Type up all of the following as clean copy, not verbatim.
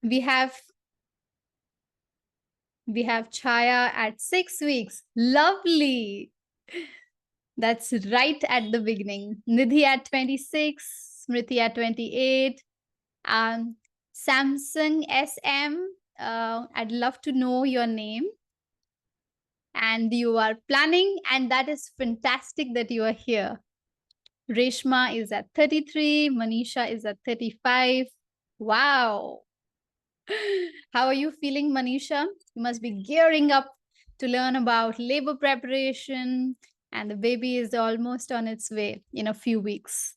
We have Chaya at 6 weeks. Lovely. That's right at the beginning. Nidhi at 26, Smriti at 28. Samsung SM, I'd love to know your name. And you are planning, and that is fantastic that you are here. Reshma is at 33, Manisha is at 35. Wow. How are you feeling, Manisha? You must be gearing up to learn about labor preparation, and the baby is almost on its way in a few weeks.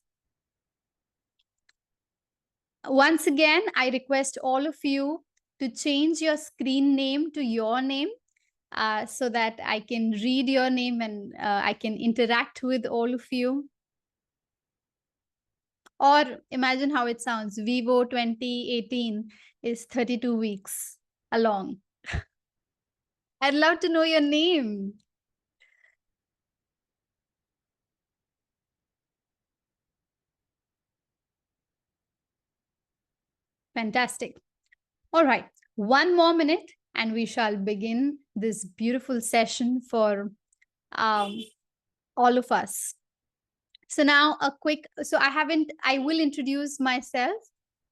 Once again, I request all of you to change your screen name to your name so that I can read your name and I can interact with all of you. Or imagine how it sounds. Vivo 2018 is 32 weeks along. I'd love to know your name. Fantastic. All right, one more minute and we shall begin this beautiful session for all of us. So now I will introduce myself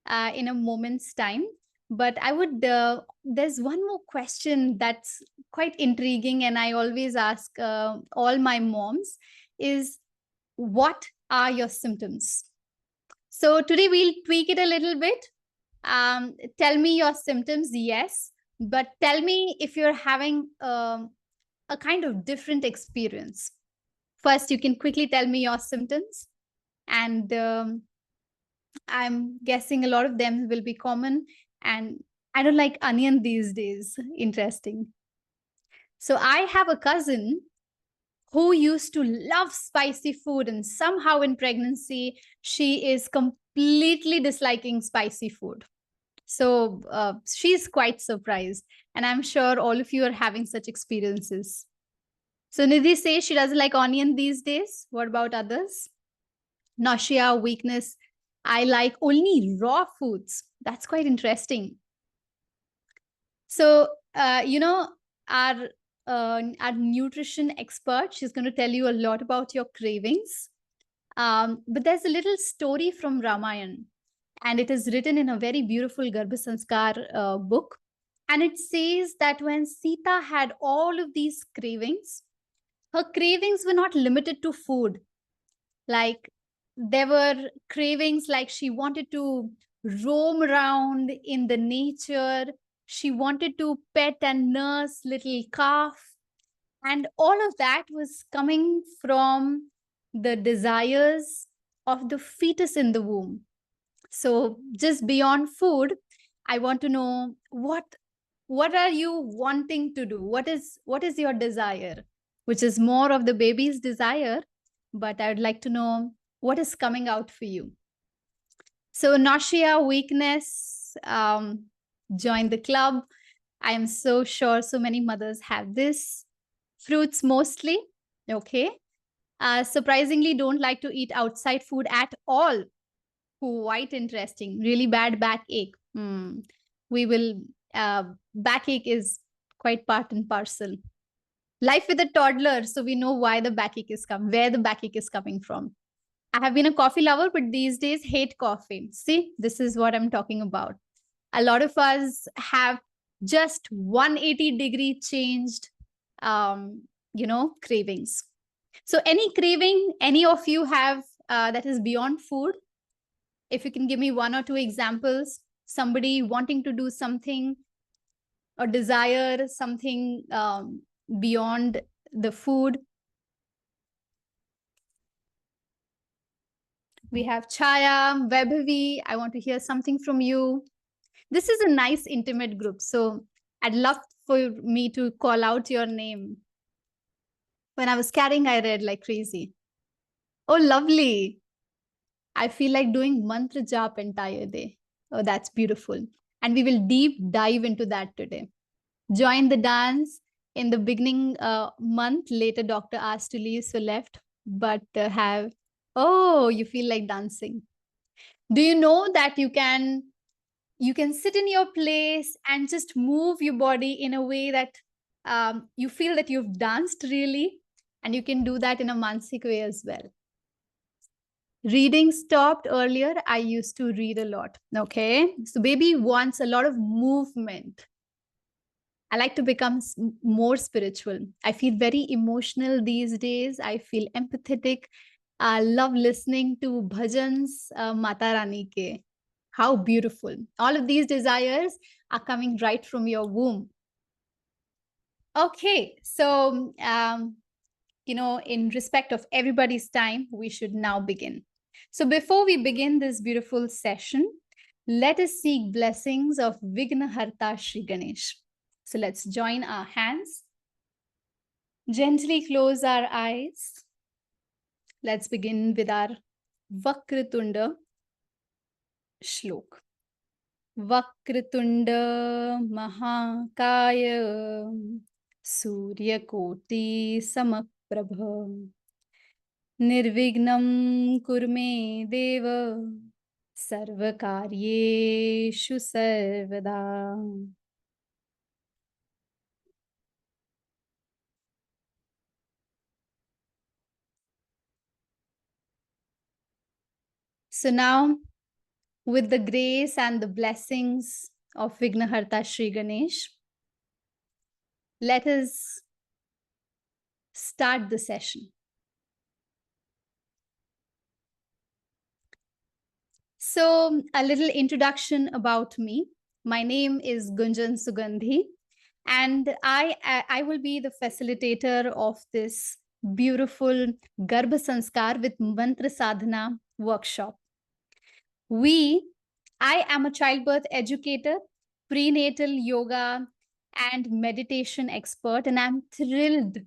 in a moment's time, but there's one more question that's quite intriguing and I always ask all my moms is, what are your symptoms? So today we'll tweak it a little bit. Tell me your symptoms, yes, but tell me if you're having a kind of different experience. First, you can quickly tell me your symptoms, and I'm guessing a lot of them will be common. And I don't like onion these days. Interesting. So I have a cousin who used to love spicy food, and somehow in pregnancy, she is completely disliking spicy food. So she's quite surprised. And I'm sure all of you are having such experiences. So Nidhi says she doesn't like onion these days. What about others? Nausea, weakness. I like only raw foods. That's quite interesting. So, our nutrition expert, she's going to tell you a lot about your cravings. But there's a little story from Ramayana, and it is written in a very beautiful Garbha Sanskar book. And it says that when Sita had all of these cravings, her cravings were not limited to food. Like there were cravings like she wanted to roam around in the nature. She wanted to pet and nurse little calf. And all of that was coming from the desires of the fetus in the womb. So just beyond food, I want to know what are you wanting to do? What is your desire? Which is more of the baby's desire, but I would like to know what is coming out for you. So nausea, weakness, join the club. I am so sure so many mothers have this. Fruits mostly, okay. Surprisingly, don't like to eat outside food at all. Quite interesting. Really bad backache. We will, backache is quite part and parcel. Life with a toddler, so we know why the backache is where the backache is coming from. I have been a coffee lover, but these days hate coffee. See, this is what I'm talking about. A lot of us have just 180-degree changed, cravings. So any craving any of you have that is beyond food? If you can give me one or two examples, somebody wanting to do something or desire something beyond the food. We have Chaya, Vaibhavi. I want to hear something from you. This is a nice intimate group. So I'd love for me to call out your name. When I was carrying, I read like crazy. Oh, lovely. I feel like doing mantra jap entire day. Oh, that's beautiful. And we will deep dive into that today. Join the dance in the beginning month. Later, doctor asked to leave, so left. But you feel like dancing. Do you know that you can You can sit in your place and just move your body in a way that you feel that you've danced really, and you can do that in a Mansik way as well. Reading stopped earlier. I used to read a lot. Okay. So baby wants a lot of movement. I like to become more spiritual. I feel very emotional these days. I feel empathetic. I love listening to bhajans, Mata Rani ke. How beautiful. All of these desires are coming right from your womb. Okay. So, in respect of everybody's time, we should now begin. So before we begin this beautiful session, let us seek blessings of Vignaharta Shri Ganesh. So let's join our hands. Gently close our eyes. Let's begin with our Vakratunda Shlok. Vakratunda Mahakaya Surya Koti Samaprabha Nirvignam Kurme Deva Sarvakaryeshu Sarvada. So now, with the grace and the blessings of Vignaharta Shri Ganesh, let us start the session. So, a little introduction about me. My name is Gunjan Sugandhi, and I will be the facilitator of this beautiful Garbha Sanskar with Mantra Sadhana workshop. I am a childbirth educator, prenatal yoga, and meditation expert, and I'm thrilled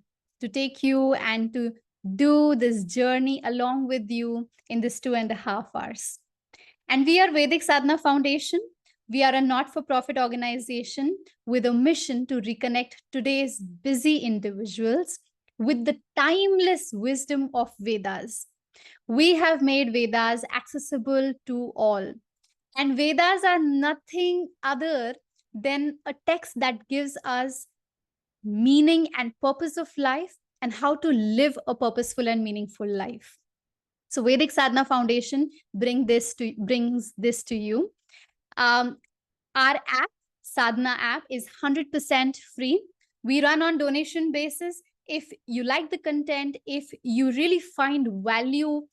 to take you and to do this journey along with you in this 2.5 hours. And we are Vedic Sadhana Foundation. We are a not-for-profit organization with a mission to reconnect today's busy individuals with the timeless wisdom of Vedas. We have made Vedas accessible to all. And Vedas are nothing other than a text that gives us meaning and purpose of life and how to live a purposeful and meaningful life. So Vedic Sadhana Foundation brings this to you. Our app, Sadhana app, is 100% free. We run on donation basis. If you like the content, if you really find value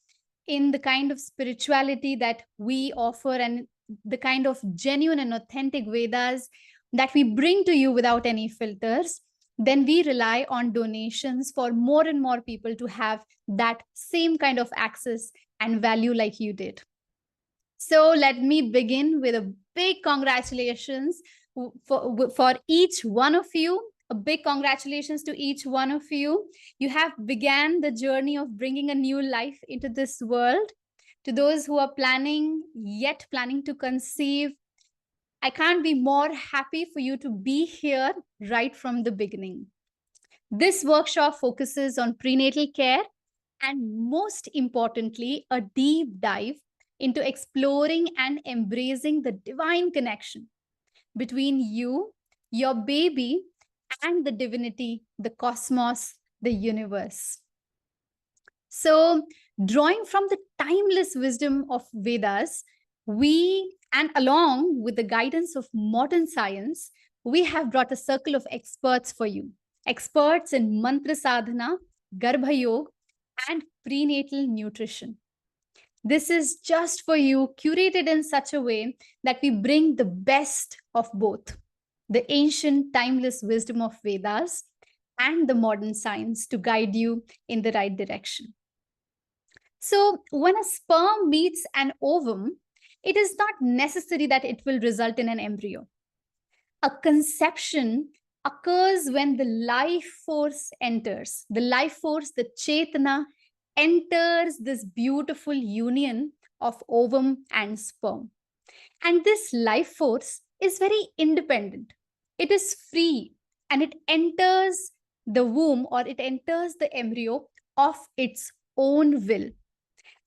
in the kind of spirituality that we offer and the kind of genuine and authentic Vedas that we bring to you without any filters, then we rely on donations for more and more people to have that same kind of access and value like you did. So let me begin with a big congratulations for each one of you. A big congratulations to each one of you. You have began the journey of bringing a new life into this world. To those who are planning to conceive, I can't be more happy for you to be here right from the beginning. This workshop focuses on prenatal care and, most importantly, a deep dive into exploring and embracing the divine connection between you, your baby, and the divinity, the cosmos, the universe. So, drawing from the timeless wisdom of Vedas, and along with the guidance of modern science, we have brought a circle of experts for you. Experts in mantra sadhana, Garbha yoga, and prenatal nutrition. This is just for you, curated in such a way that we bring the best of both the ancient, timeless wisdom of Vedas and the modern science to guide you in the right direction. So, when a sperm meets an ovum, it is not necessary that it will result in an embryo. A conception occurs when the life force enters. The life force, the Chetana, enters this beautiful union of ovum and sperm. And this life force is very independent. It is free and it enters the womb or it enters the embryo of its own will.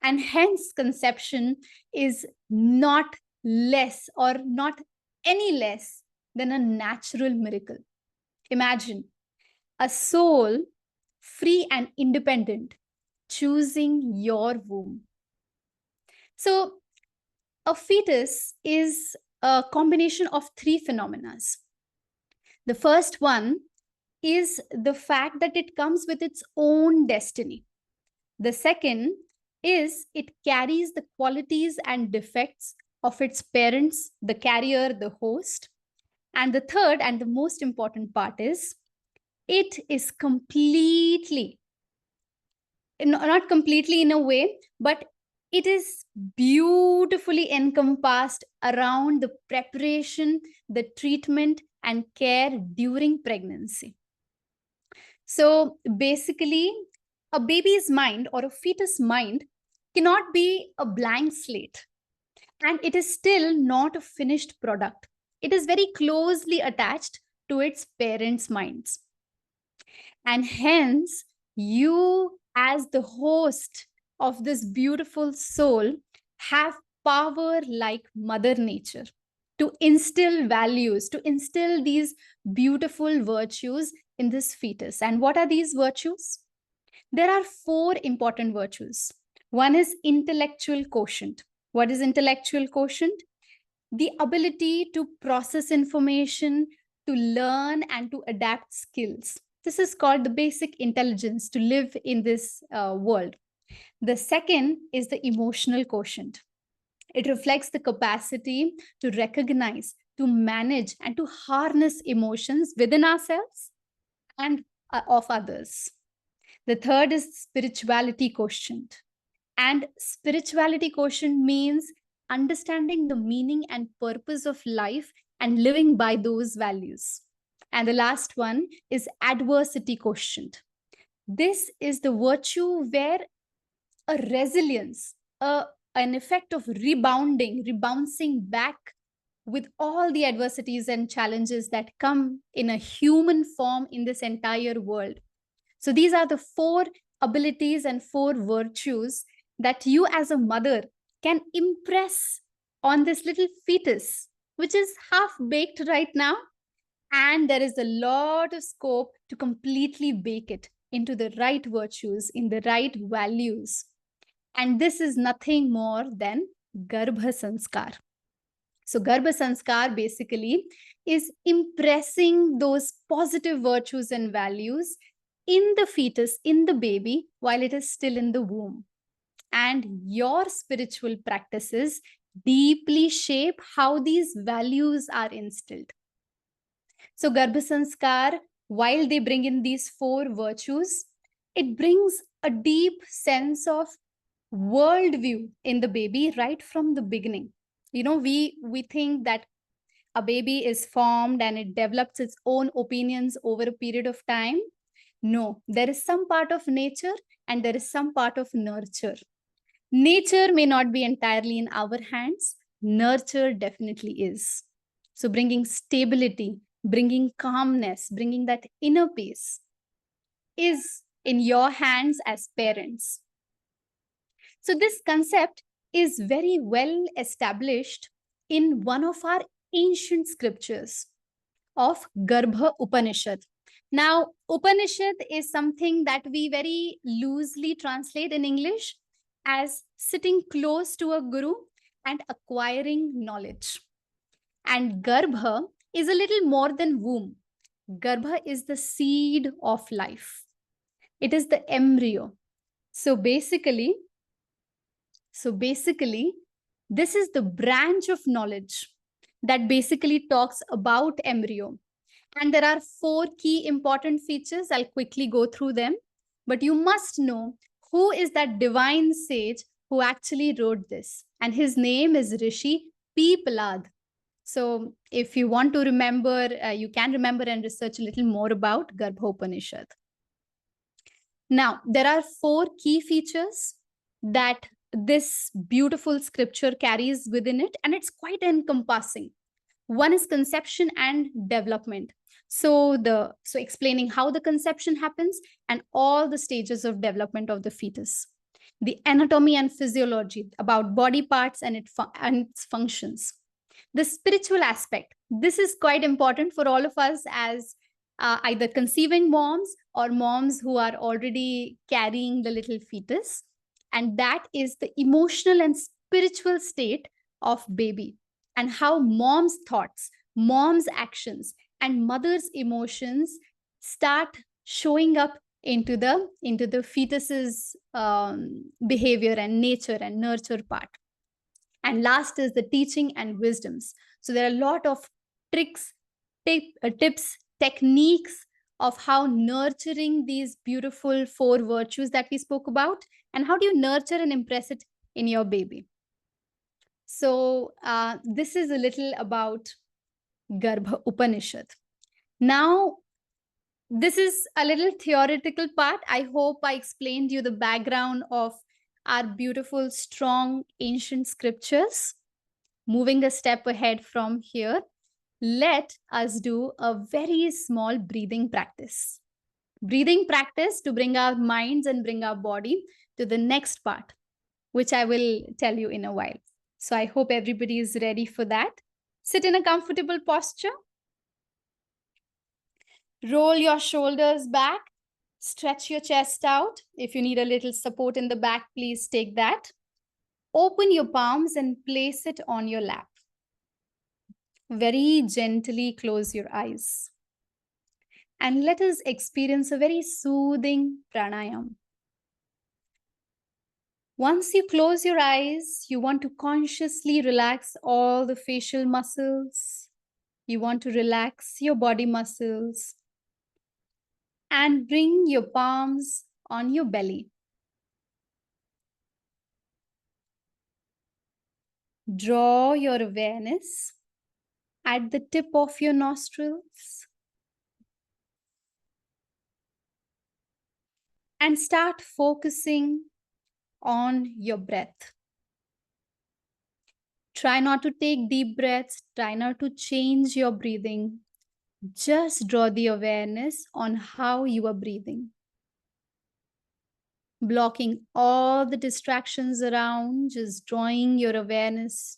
And hence, conception is not less or not any less than a natural miracle. Imagine a soul free and independent choosing your womb. So, a fetus is a combination of three phenomena. The first one is the fact that it comes with its own destiny. The second is it carries the qualities and defects of its parents, the carrier, the host. And the third and the most important part is it is completely, not completely in a way, but it is beautifully encompassed around the preparation, the treatment, and care during pregnancy. So basically, a baby's mind or a fetus mind cannot be a blank slate, and it is still not a finished product. It is very closely attached to its parents' minds. And hence, you, as the host of this beautiful soul, have power like Mother Nature to instill values, to instill these beautiful virtues in this fetus. And what are these virtues? There are four important virtues. One is intellectual quotient. What is intellectual quotient? The ability to process information, to learn, and to adapt skills. This is called the basic intelligence to live in this world. The second is the emotional quotient. It reflects the capacity to recognize, to manage, and to harness emotions within ourselves and of others. The third is spirituality quotient. And spirituality quotient means understanding the meaning and purpose of life and living by those values. And the last one is adversity quotient. This is the virtue where a resilience, an effect of rebouncing back with all the adversities and challenges that come in a human form in this entire world. So these are the four abilities and four virtues that you as a mother can impress on this little fetus, which is half baked right now. And there is a lot of scope to completely bake it into the right virtues, in the right values. And this is nothing more than Garbha Sanskar. So, Garbha Sanskar basically is impressing those positive virtues and values in the fetus, in the baby, while it is still in the womb. And your spiritual practices deeply shape how these values are instilled. So, Garbha Sanskar, while they bring in these four virtues, it brings a deep sense of worldview in the baby right from the beginning. We think that a baby is formed and it develops its own opinions over a period of time. No, there is some part of nature and there is some part of nurture. Nature may not be entirely in our hands, nurture definitely is. So, bringing stability, bringing calmness, bringing that inner peace is in your hands as parents. So, this concept is very well established in one of our ancient scriptures of Garbha Upanishad. Now, Upanishad is something that we very loosely translate in English as sitting close to a guru and acquiring knowledge. And Garbha is a little more than womb. Garbha is the seed of life. It is the embryo. So basically, this is the branch of knowledge that basically talks about embryo. And there are four key important features. I'll quickly go through them. But you must know who is that divine sage who actually wrote this. And his name is Rishi P. Palad. So if you want to remember, you can remember and research a little more about Garbha Upanishad. Now, there are four key features that this beautiful scripture carries within it, and it's quite encompassing. One is conception and development. So explaining how the conception happens and all the stages of development of the fetus. the anatomy and physiology, about body parts and its functions. The spiritual aspect. This is quite important for all of us as either conceiving moms or moms who are already carrying the little fetus. And that is the emotional and spiritual state of baby, and how mom's thoughts, mom's actions, and mother's emotions start showing up into the fetus's behavior and nature and nurture part. And last is the teaching and wisdoms. So there are a lot of tricks, tips, techniques of how nurturing these beautiful four virtues that we spoke about, and how do you nurture and impress it in your baby. So this is a little about Garbha Upanishad. Now, this is a little theoretical part. I hope I explained you the background of our beautiful, strong, ancient scriptures. Moving a step ahead from here, let us do a very small breathing practice. Breathing practice to bring our minds and bring our body to the next part, which I will tell you in a while. So I hope everybody is ready for that. Sit in a comfortable posture. Roll your shoulders back. Stretch your chest out. If you need a little support in the back, please take that. Open your palms and place it on your lap. Very gently close your eyes. And let us experience a very soothing pranayam. Once you close your eyes, you want to consciously relax all the facial muscles. You want to relax your body muscles. And bring your palms on your belly. Draw your awareness at the tip of your nostrils. And start focusing on your breath. Try not to take deep breaths. Try not to change your breathing. Just draw the awareness on how you are breathing. Blocking all the distractions around, just drawing your awareness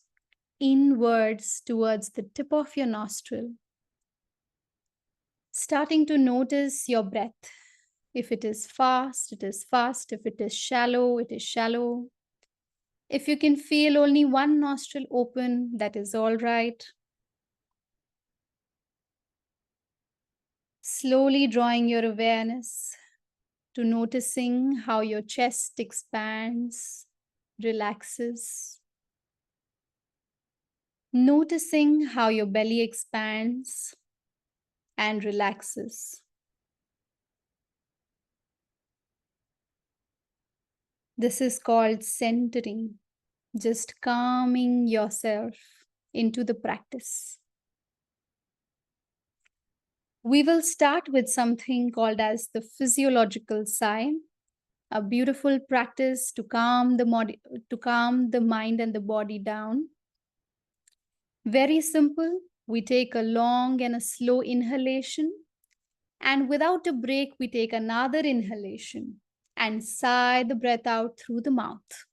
inwards towards the tip of your nostril. Starting to notice your breath. If it is fast, it is fast. If it is shallow, it is shallow. If you can feel only one nostril open, that is all right. Slowly drawing your awareness to noticing how your chest expands, relaxes. Noticing how your belly expands and relaxes. This is called centering, just calming yourself into the practice. We will start with something called as the physiological sigh, a beautiful practice to calm the mind and the body down. Very simple. We take a long and a slow inhalation, and without a break, we take another inhalation and sigh the breath out through the mouth.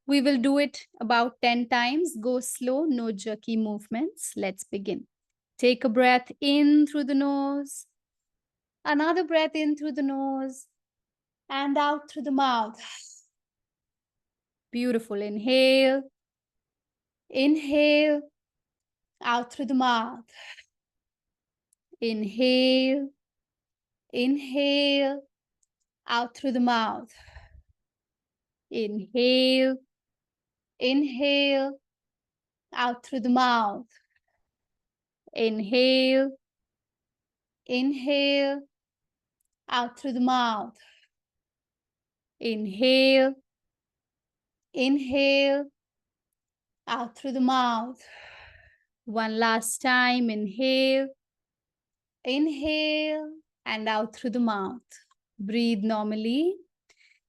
We will do it about 10 times. Go slow, no jerky movements. Let's begin. Take a breath in through the nose, another breath in through the nose, and out through the mouth. Beautiful. Inhale, inhale, out through the mouth. Inhale, inhale, out through the mouth. Inhale, inhale, out through the mouth. Inhale, inhale, out through the mouth. Inhale, inhale, out through the mouth. One last time. Inhale, inhale, and out through the mouth. Breathe normally.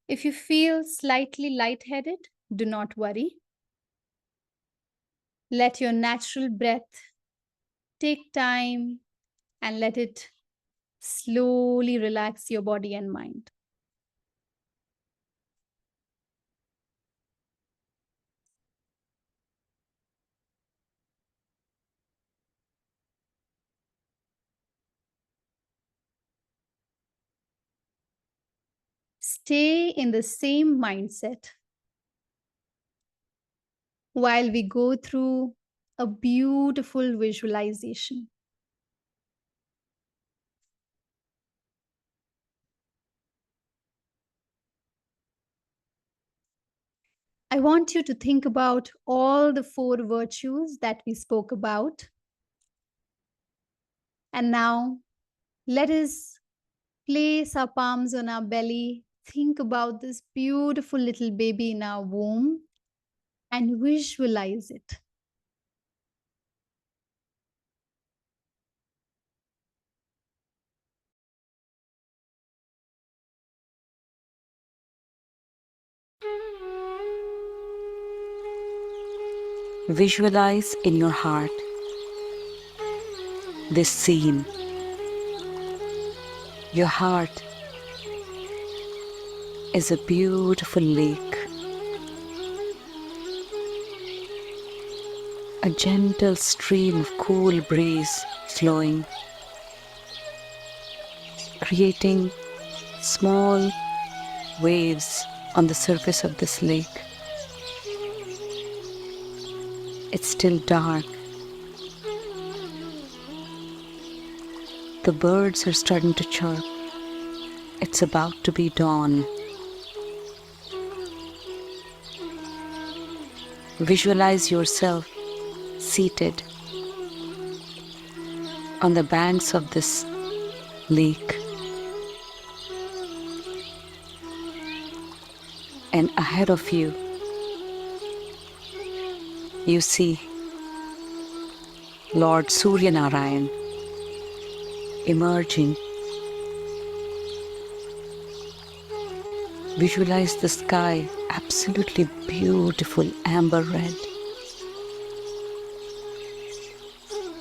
If you feel slightly lightheaded, do not worry. Let your natural breath take time and let it slowly relax your body and mind. stay in the same mindset while we go through a beautiful visualization. I want you to think about all the four virtues that we spoke about. And now let us place our palms on our belly. Think about this beautiful little baby in our womb and visualize it. Visualize in your heart this scene. Your heart is a beautiful lake. A gentle stream of cool breeze flowing, creating small waves on the surface of this lake. It's still dark. The birds are starting to chirp. It's about to be dawn. Visualize yourself seated on the banks of this lake. And ahead of you, you see Lord Surya Narayan emerging. Visualize the sky absolutely beautiful amber red.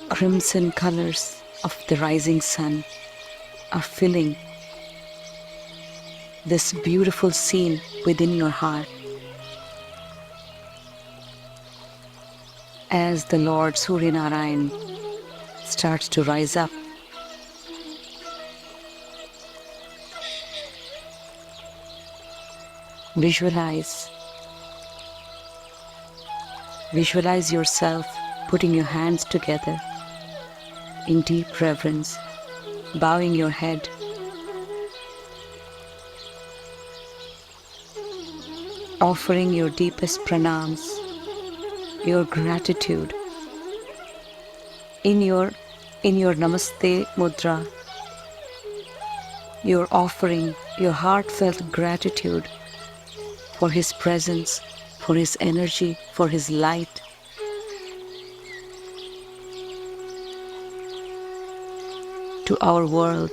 Crimson colors of the rising sun are filling this beautiful scene within your heart. As the Lord Surya Narayan starts to rise up, visualize yourself putting your hands together in deep reverence, bowing your head, offering your deepest pranams, your gratitude. In your Namaste Mudra, you're offering your heartfelt gratitude for His presence, for His energy, for His light. To our world.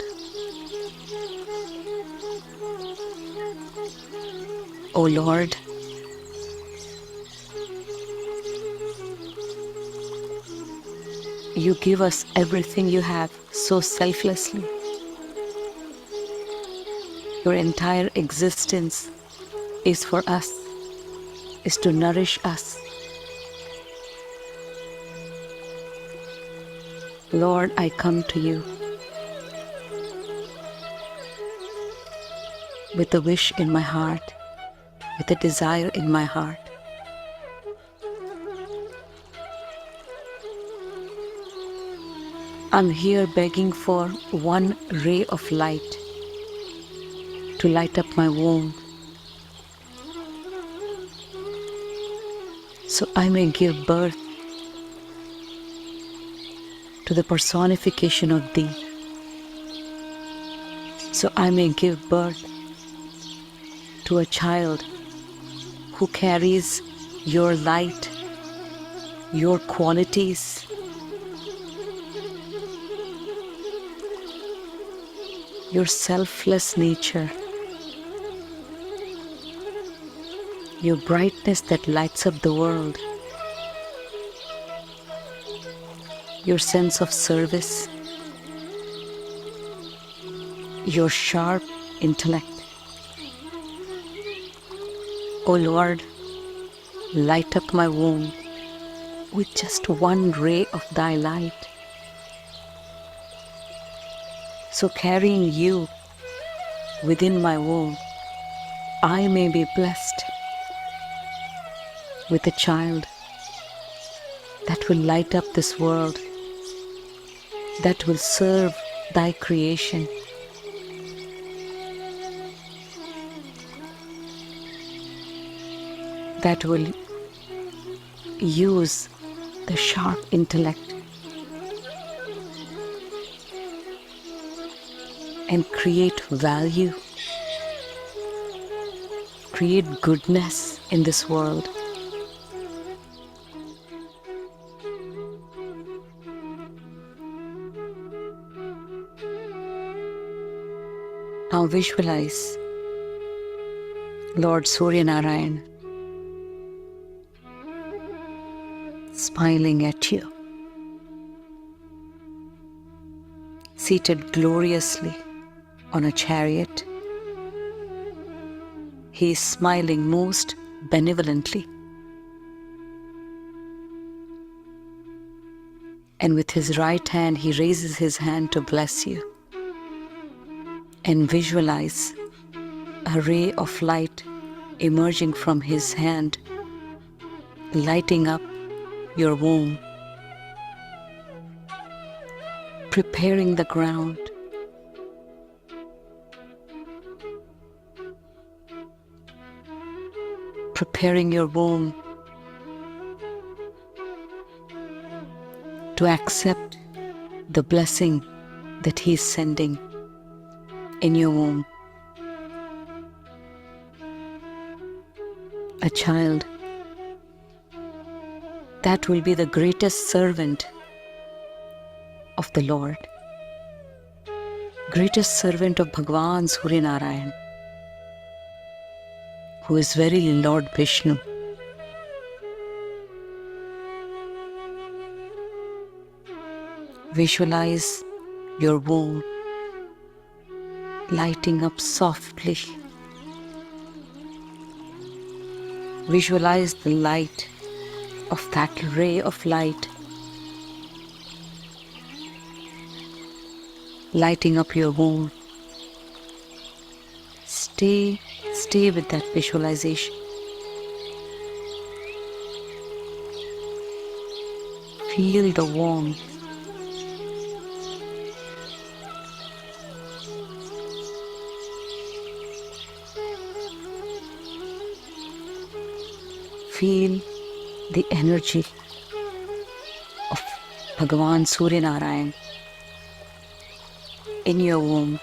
O Lord, you give us everything you have so selflessly. Your entire existence is for us, is to nourish us. Lord, I come to you with a wish in my heart, with a desire in my heart. I'm here begging for one ray of light to light up my womb, so I may give birth to the personification of Thee, so I may give birth to a child who carries your light, your qualities, your selfless nature, your brightness that lights up the world, your sense of service, your sharp intellect. O Lord, light up my womb with just one ray of Thy light. So carrying you within my womb, I may be blessed with a child that will light up this world, that will serve thy creation. That will use the sharp intellect and create value, create goodness in this world. Now visualize Lord Surya Narayan smiling at you, seated gloriously on a chariot. He is smiling most benevolently, and with his right hand he raises his hand to bless you. And visualize a ray of light emerging from his hand, lighting up your womb, preparing the ground, preparing your womb to accept the blessing that he is sending in your womb. A child that will be the greatest servant of the Lord, greatest servant of Bhagwan Surya Narayan, who is verily Lord Vishnu. Visualize your womb lighting up softly. Visualize the light of that ray of light lighting up your womb. Stay with that visualization. Feel the warmth. Feel the energy of Bhagwan Surya Narayan in your womb.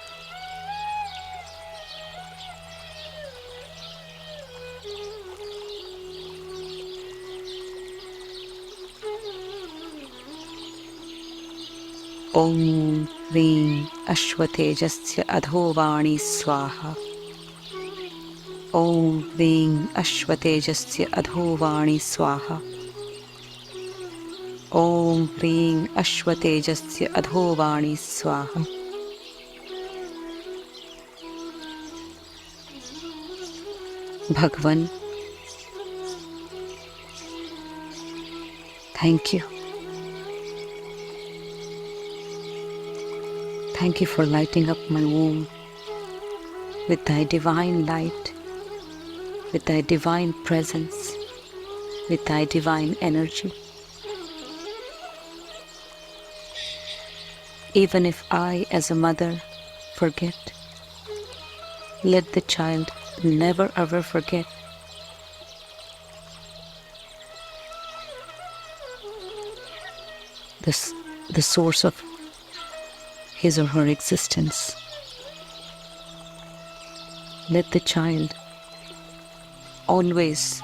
Om Hrim Ashwatejasya Adhovani Swaha. Om Hrim Ashwatejasya Adhovani Swaha. Om Hrim Ashwatejasya Adhovani Swaha. Bhagwan, thank you. Thank you for lighting up my womb with thy divine light, with thy divine presence, with thy divine energy. Even if I, as a mother, forget, let the child never ever forget. The source of his or her existence. Let the child always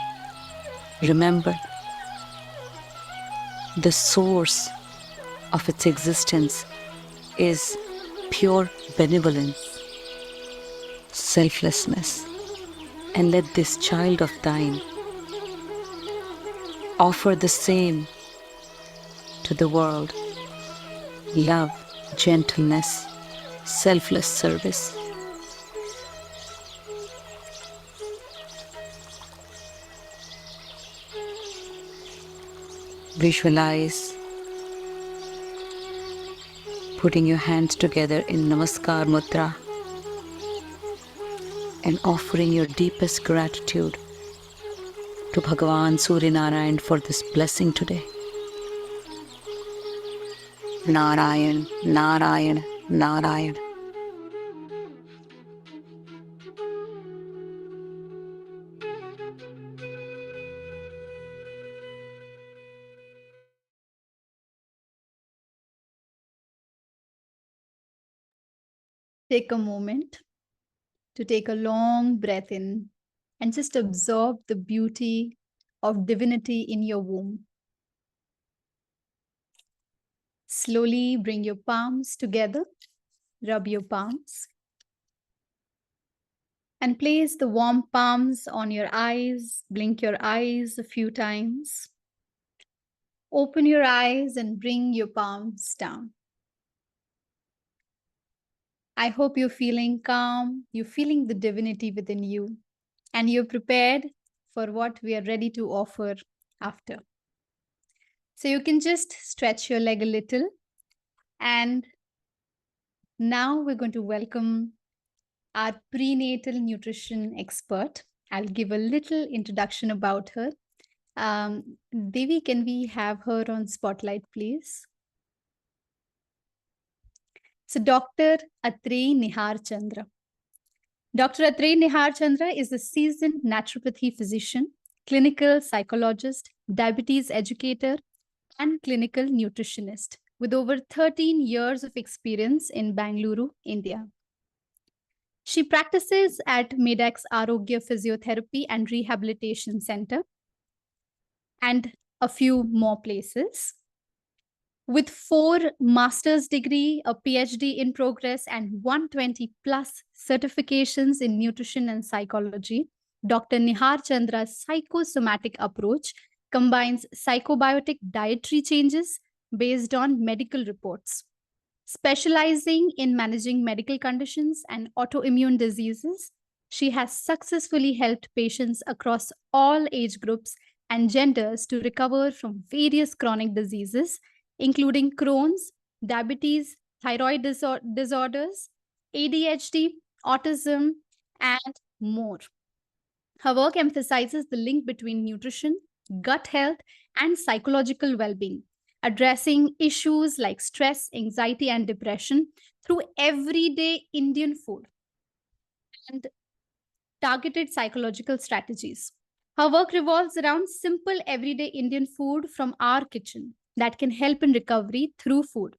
remember the source of its existence is pure benevolence, selflessness, and let this child of thine offer the same to the world: love, gentleness, selfless service. Visualize putting your hands together in Namaskar Mudra and offering your deepest gratitude to Bhagavan Surya Narayan for this blessing today. Narayan, Narayan, Narayan. Take a moment to take a long breath in and just absorb the beauty of divinity in your womb. Slowly bring your palms together, rub your palms, and place the warm palms on your eyes. Blink your eyes a few times. Open your eyes and bring your palms down. I hope you're feeling calm, you're feeling the divinity within you, and you're prepared for what we are ready to offer after. So you can just stretch your leg a little. And now we're going to welcome our prenatal nutrition expert. I'll give a little introduction about her. Devi, can we have her on spotlight, please? So Dr. Atrey Nihar Chandra. Dr. Atrey Nihar Chandra is a seasoned naturopathy physician, clinical psychologist, diabetes educator, and clinical nutritionist with over 13 years of experience in Bangalore, India. She practices at Medax Arogya Physiotherapy and Rehabilitation Center and a few more places. With 4 master's degree, a PhD in progress, and 120 plus certifications in nutrition and psychology, Dr. Nihar Chandra's psychosomatic approach combines psychobiotic dietary changes based on medical reports. Specializing in managing medical conditions and autoimmune diseases, she has successfully helped patients across all age groups and genders to recover from various chronic diseases, including Crohn's, diabetes, thyroid disorders, ADHD, autism, and more. Her work emphasizes the link between nutrition, gut health, and psychological well being, addressing issues like stress, anxiety, and depression through everyday Indian food and targeted psychological strategies. Her work revolves around simple everyday Indian food from our kitchen that can help in recovery through food.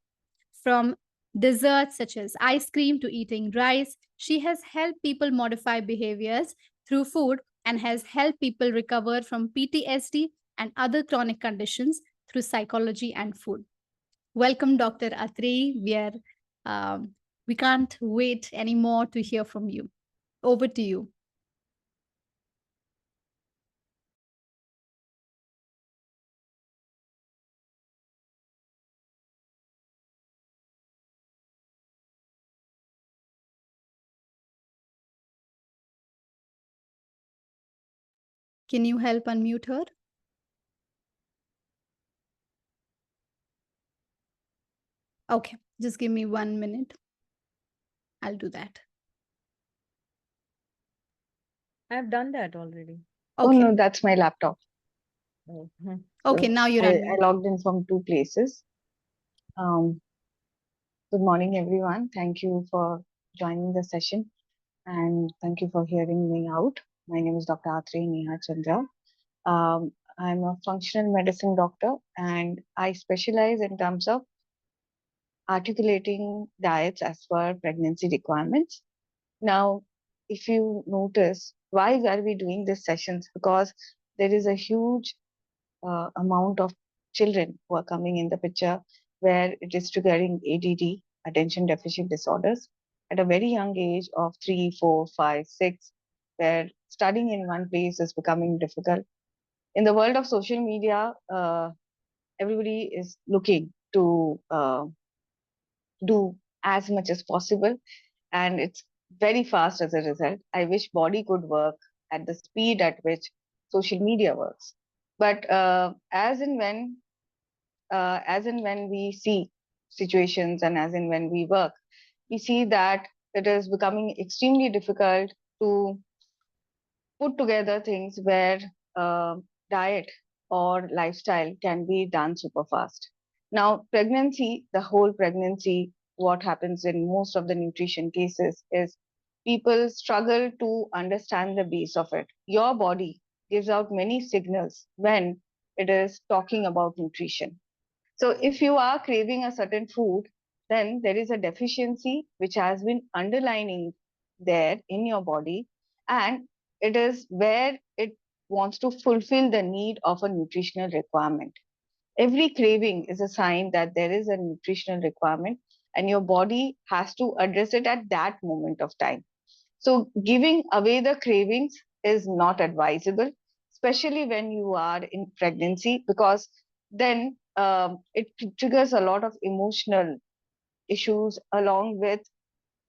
From desserts such as ice cream to eating rice, she has helped people modify behaviors through food and has helped people recover from PTSD and other chronic conditions through psychology and food. Welcome, Dr. Atrey. We can't wait anymore to hear from you. Over to you. Can you help unmute her? Okay, just give me 1 minute. I'll do that. I've done that already. Okay. Oh no, that's my laptop. Mhm. Okay, now you're I unmuted. logged in from 2 places. Good morning, everyone. Thank you for joining the session and thank you for hearing me out. My name is Dr. Atrey Neha Chandra. I'm a functional medicine doctor and I specialize in terms of articulating diets as per pregnancy requirements. Now, if you notice, why are we doing these sessions? Because there is a huge amount of children who are coming in the picture where it is triggering ADD, attention deficit disorders, at a very young age of 3, 4, 5, 6, where studying in one place is becoming difficult. In the world of social media, everybody is looking to do as much as possible, and it's very fast as a result. I wish body could work at the speed at which social media works. But as and when we see situations and as in when we work, we see that it is becoming extremely difficult to put together things where diet or lifestyle can be done super fast. Now, pregnancy, the whole pregnancy, what happens in most of the nutrition cases is people struggle to understand the base of it. Your body gives out many signals when it is talking about nutrition. So, if you are craving a certain food, then there is a deficiency which has been underlining there in your body, and it is where it wants to fulfill the need of a nutritional requirement. Every craving is a sign that there is a nutritional requirement, and your body has to address it at that moment of time. So, giving away the cravings is not advisable, especially when you are in pregnancy, because then it triggers a lot of emotional issues along with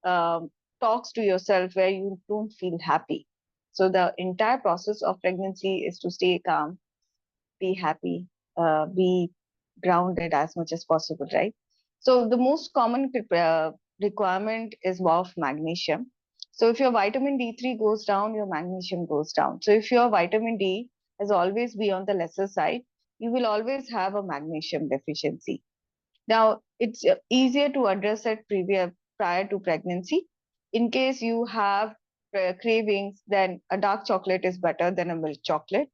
um, talks to yourself where you don't feel happy. So, the entire process of pregnancy is to stay calm, be happy, be grounded as much as possible, right? So the most common requirement is of magnesium. So if your vitamin D3 goes down, your magnesium goes down. So if your vitamin D has always be on the lesser side, you will always have a magnesium deficiency. Now it's easier to address it prior to pregnancy. In case you have cravings, then a dark chocolate is better than a milk chocolate.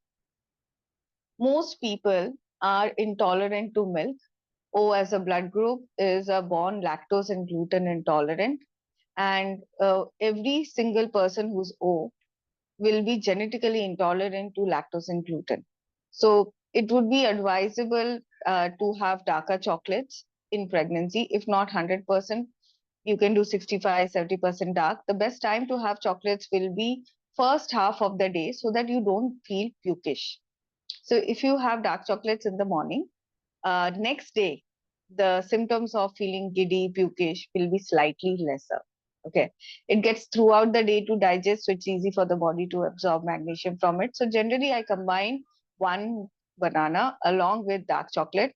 Most people are intolerant to milk. O as a blood group is a born lactose and gluten intolerant. And every single person who's O will be genetically intolerant to lactose and gluten. So it would be advisable to have darker chocolates in pregnancy, if not 100%. You can do 65-70% dark. The best time to have chocolates will be first half of the day so that you don't feel pukish. So if you have dark chocolates in the morning, next day, the symptoms of feeling giddy, pukish will be slightly lesser. Okay. It gets throughout the day to digest, so it's easy for the body to absorb magnesium from it. So generally, I combine one banana along with dark chocolate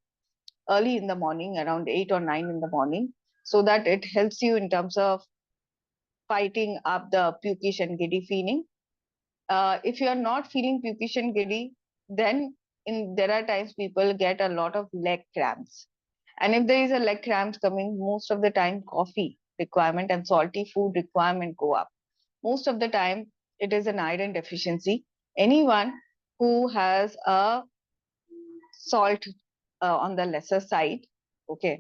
early in the morning, around 8 or 9 in the morning, so that it helps you in terms of fighting up the pukish and giddy feeling. If you are not feeling pukish and giddy, then there are times people get a lot of leg cramps. And if there is a leg cramps coming, most of the time coffee requirement and salty food requirement go up. Most of the time it is an iron deficiency. Anyone who has a salt on the lesser side, okay,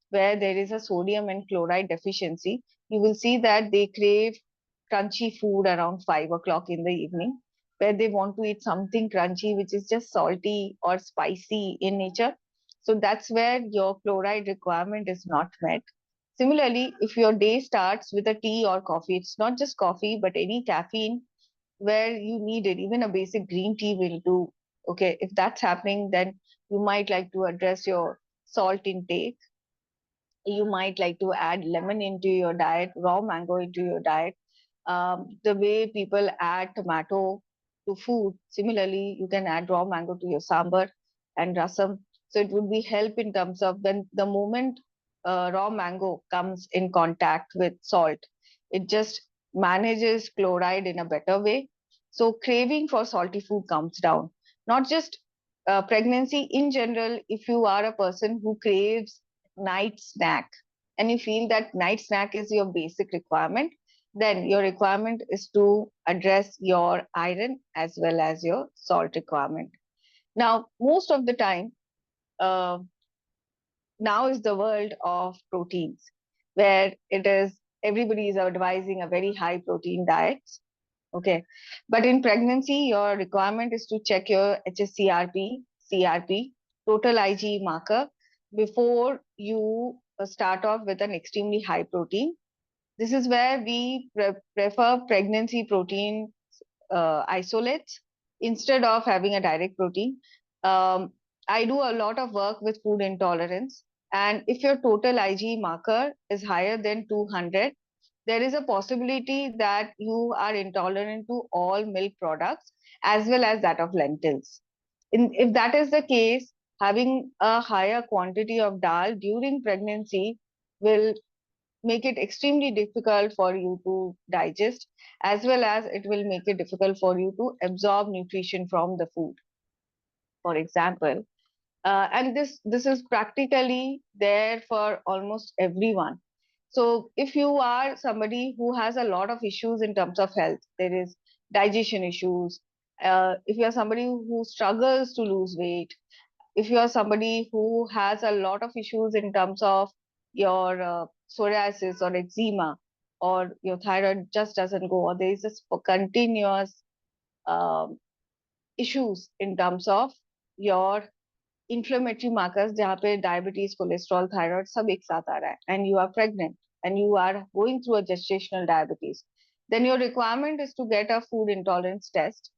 where there is a sodium and chloride deficiency, you will see that they crave crunchy food around 5 o'clock in the evening, where they want to eat something crunchy, which is just salty or spicy in nature. So that's where your chloride requirement is not met. Similarly, if your day starts with a tea or coffee, it's not just coffee, but any caffeine where you need it, even a basic green tea will do. Okay, if that's happening, then you might like to address your salt intake. You might like to add lemon into your diet, raw mango into your diet. The way people add tomato to food, similarly, you can add raw mango to your sambar and rasam. So it would be help in terms of when the moment raw mango comes in contact with salt, it just manages chloride in a better way. So craving for salty food comes down. Not just pregnancy in general, if you are a person who craves night snack and you feel that night snack is your basic requirement, then your requirement is to address your iron as well as your salt requirement. Now, most of the time, uh, now is the world of proteins, where it is everybody is advising a very high protein diet. Okay. But in pregnancy, your requirement is to check your HSCRP, CRP, total IgE marker before you start off with an extremely high protein. This is where we prefer pregnancy protein isolates instead of having a direct protein. Um, I do a lot of work with food intolerance. And if your total IgE marker is higher than 200, there is a possibility that you are intolerant to all milk products as well as that of lentils. If that is the case, having a higher quantity of dal during pregnancy will make it extremely difficult for you to digest, as well as it will make it difficult for you to absorb nutrition from the food. For example, and this is practically there for almost everyone. So if you are somebody who has a lot of issues in terms of health, there is digestion issues. If you are somebody who struggles to lose weight, if you are somebody who has a lot of issues in terms of your psoriasis or eczema, or your thyroid just doesn't go, or there is this continuous um, issues in terms of your inflammatory markers जहाँ पे diabetes, cholesterol, thyroid सब एक साथ आ रहा है, and you are pregnant and you are going through a gestational diabetes, then your requirement is to get a food intolerance test.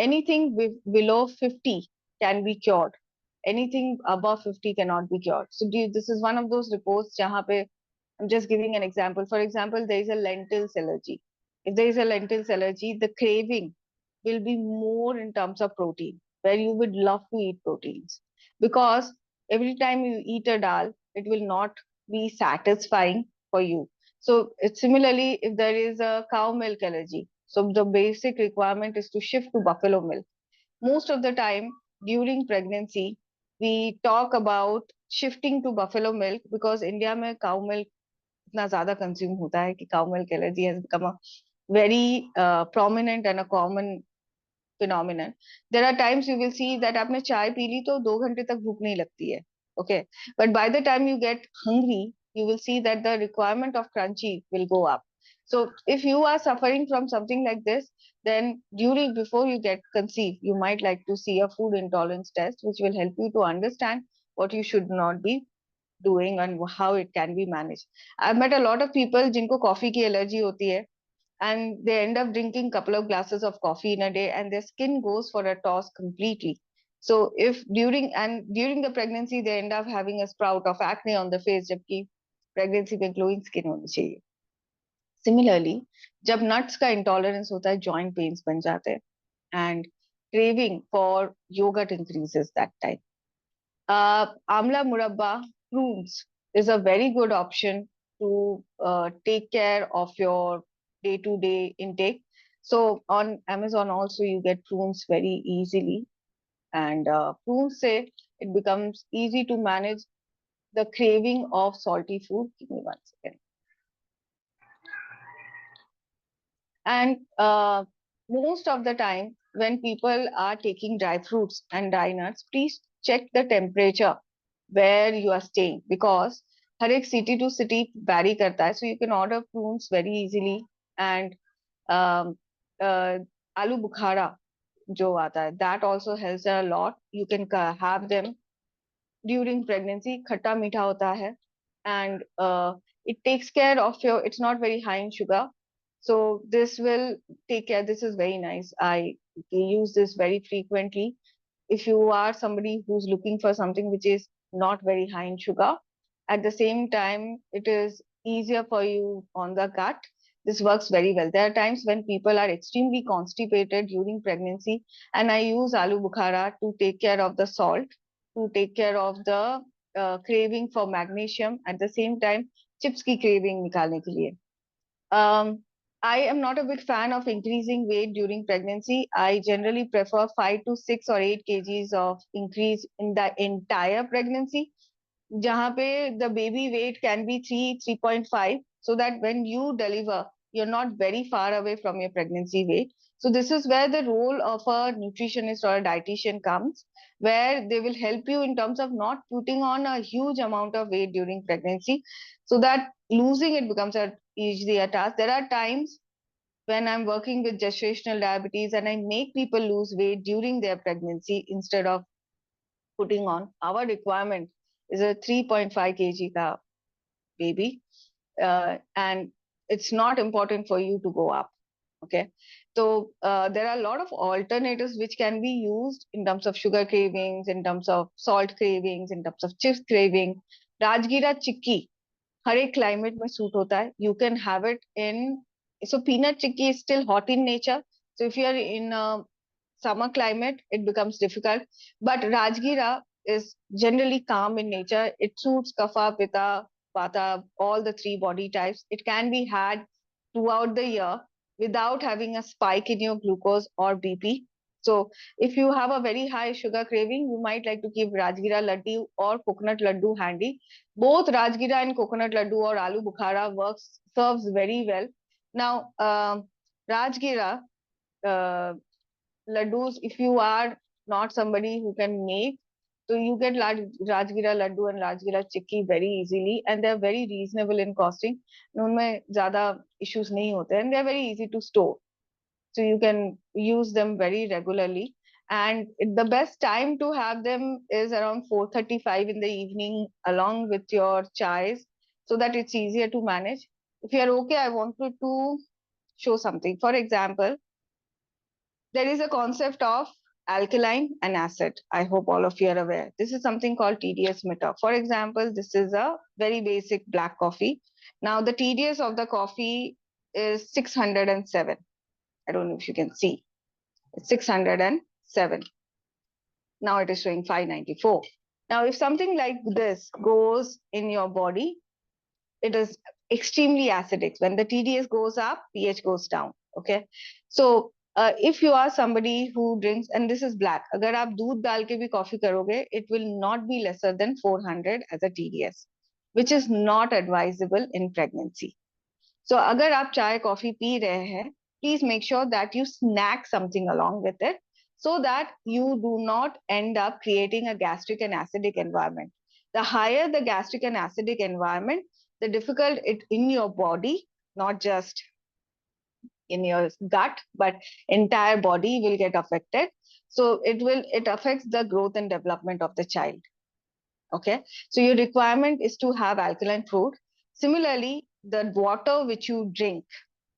Anything below 50 can be cured. Anything above 50 cannot be cured. So this is one of those reports जहाँ पे I'm just giving an example. For example, there is a lentils allergy. If there is a lentils allergy, the craving will be more in terms of protein, where you would love to eat proteins. Because every time you eat a dal, it will not be satisfying for you. So it's similarly, if there is a cow milk allergy, so the basic requirement is to shift to buffalo milk. Most of the time during pregnancy, we talk about shifting to buffalo milk because India में cow milk इतना ज्यादा consume होता है कि cow milk allergy has become a very prominent and a common phenomenon. There are times you will see that आपने चाय P ली तो 2 घंटे तक भूख नहीं लगती है. Okay, but by the time you get hungry, you will see that the requirement of crunchy will go up. So if you are suffering from something like this, then before you get conceived, you might like to see a food intolerance test, which will help you to understand what you should not be doing and how it can be managed. I've met a lot of people जिनको coffee की allergy होती है, and they end up drinking couple of glasses of coffee in a day and their skin goes for a toss completely. So if during the pregnancy they end up having a sprout of acne on the face, जबकि pregnancy में glowing skin होनी चाहिए. Similarly, जब nuts का intolerance होता है, joint pains बन जाते हैं and craving for yogurt increases that time. Amla murabba, prunes is a very good option to take care of your day-to-day intake. So on Amazon also you get prunes very easily, and prunes say it becomes easy to manage the craving of salty food. Give me 1 second. And most of the time, when people are taking dry fruits and dry nuts, please check the temperature where you are staying, because हर एक city to city vary करता है. So you can order prunes very easily, and um, aloo bukhara जो आता है, that also helps a lot. You can have them during pregnancy. खट्टा मीठा होता है, and it takes care of your, it's not very high in sugar, so this will take care. This is very nice. I use this very frequently. If you are somebody who's looking for something which is not very high in sugar, at the same time it is easier for you on the gut, this works very well. There are times when people are extremely constipated during pregnancy, and I use aloo bukhara to take care of the salt, to take care of the craving for magnesium, at the same time chips की craving निकालने के लिए. I am not a big fan of increasing weight during pregnancy. I generally prefer 5 to 6 or 8 kgs of increase in the entire pregnancy, जहाँ पे the baby weight can be 3.5, so that when you deliver, you're not very far away from your pregnancy weight. So this is where the role of a nutritionist or a dietitian comes, where they will help you in terms of not putting on a huge amount of weight during pregnancy, so that losing it becomes easily a task. There are times when I'm working with gestational diabetes and I make people lose weight during their pregnancy instead of putting on. Our requirement is a 3.5 kg ka baby, and it's not important for you to go up. Okay, so there are a lot of alternatives which can be used in terms of sugar cravings, in terms of salt cravings, in terms of chips craving. Rajgira chikki हर एक climate में suit होता है. You can have it in, so peanut chicky is still hot in nature, so if you are in summer climate it becomes difficult, but rajgira is generally calm in nature. It suits kapha, pitta, Vata, all the three body types. It can be had throughout the year without having a spike in your glucose or BP. So if you have a very high sugar craving, you might like to keep Rajgira laddu or coconut laddu handy. Both Rajgira and coconut laddu or aloo bukhara serves very well. Now, Rajgira uh, laddus, if you are not somebody who can make, so you get Rajgira laddu and Rajgira chikki very easily, and they're very reasonable in costing. उनमें ज़्यादा issues नहीं होते, and they're very easy to store. So you can use them very regularly. And the best time to have them is around 4:35 in the evening, along with your chais, so that it's easier to manage. If you are okay, I wanted to show something. For example, there is a concept of alkaline and acid. I hope all of you are aware. This is something called TDS meter. For example, this is a very basic black coffee. Now, the TDS of the coffee is 607. I don't know if you can see. It's 607. Now it is showing 594. Now, if something like this goes in your body, it is extremely acidic. When the TDS goes up, pH goes down. Okay. So if you are somebody who drinks, and this is black, agar aap doodh dal ke bhi coffee karoge, it will not be lesser than 400 as a TDS, which is not advisable in pregnancy. So agar aap chai coffee pee rahe hain, please make sure that you snack something along with it, so that you do not end up creating a gastric and acidic environment. The higher the gastric and acidic environment, the difficult it in your body, not just in your gut, but entire body will get affected. So it affects the growth and development of the child. Okay, so your requirement is to have alkaline food. Similarly, the water which you drink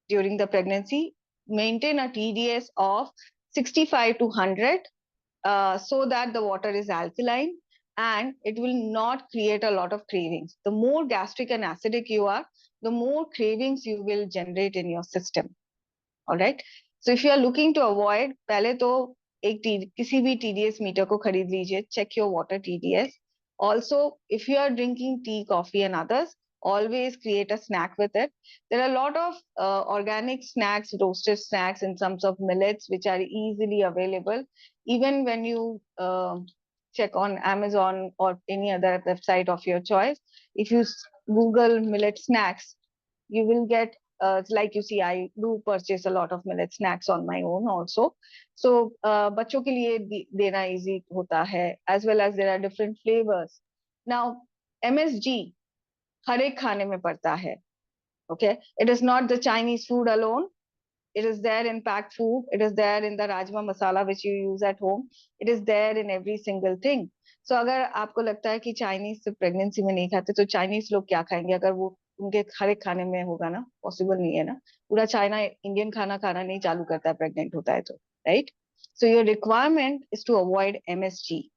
during the pregnancy, maintain a TDS of 65 to 100, so that the water is alkaline and it will not create a lot of cravings. The more gastric and acidic you are, the more cravings you will generate in your system. All right. So if you are looking to avoid, पहले तो किसी भी TDS meter को खरीद लीजिए. Check your water TDS. Also, if you are drinking tea, coffee, and others, always create a snack with it. There are a lot of organic snacks, roasted snacks in terms of millets, which are easily available. Even when you check on Amazon or any other website of your choice, if you Google millet snacks, you will get like you see, I do purchase a lot of millet snacks on my own also. So बच्चों के लिए देना easy होता है, as well as there are different flavors. Now, MSG हर एक खाने में पड़ता है. Okay, it is not the Chinese food alone. It is there in packed food. It is there in the rajma masala which you use at home. It is there in every single thing. So अगर आपको लगता है कि Chinese से pregnancy में नहीं खाते, तो चाइनीज लोग क्या खाएंगे अगर वो उनके हर एक खाने में होगा ना? पॉसिबल नहीं है ना. पूरा चाइना इंडियन खाना खाना नहीं चालू करता है प्रेग्नेंट होता है तो, right? So your requirement is to avoid MSG.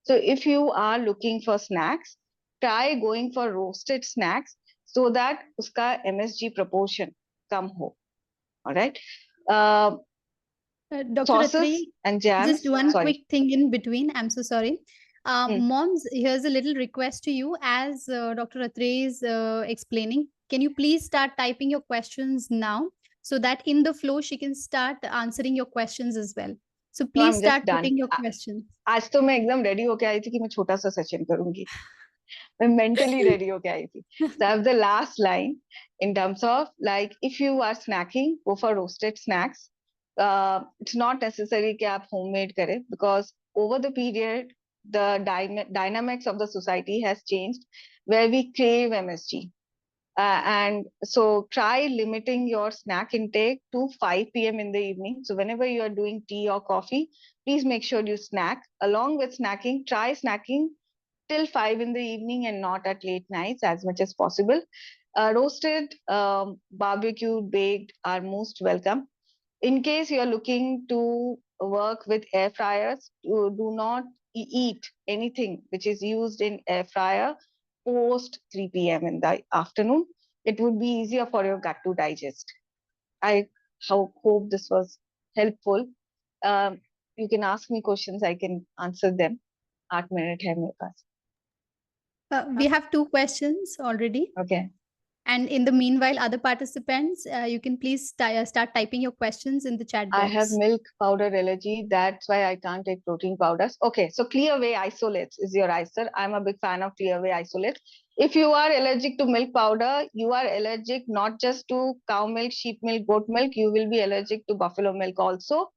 So if you are looking for snacks, try going for roasted snacks so that उसका MSG proportion कम हो. All right. Uh, Dr. Sauces Atri, and jams. just one Sorry. quick thing in between. I'm so sorry. Hmm. Moms, here's a little request to you. As Dr. Atri is explaining, can you please start typing your questions now, so that in the flow she can start answering your questions as well. So No, please I'm just start done. putting your questions. आज तो मैं एकदम ready होके आई थी कि मैं छोटा सा सेशन करूंगी. मैं mentally ready होके आई थी. So I have the last line in terms of, like, if you are snacking, go for roasted snacks. It's not necessary कि आप homemade करें, because over the period the dynamics of the society has changed, where we crave MSG. And so try limiting your snack intake to 5 p.m. in the evening. So whenever you are doing tea or coffee, please make sure you snack. Along with snacking, try snacking till 5 in the evening and not at late nights as much as possible. Roasted, barbecued, baked are most welcome. In case you are looking to work with air fryers, you do not eat anything which is used in air fryer post 3 p.m. in the afternoon. It would be easier for your gut to digest. I hope this was helpful. You can ask me questions, I can answer them. 8 minutes है मेरे पास. We have 2 questions already. Okay. And in the meanwhile, other participants, you can please start typing your questions in the chat I have box. milk powder allergy. That's why I can't take protein powders. Okay, so Clearway Isolates is your answer. I'm a big fan of Clearway Isolates. If you are allergic to milk powder, you are allergic not just to cow milk, sheep milk, goat milk, you will be allergic to buffalo milk also.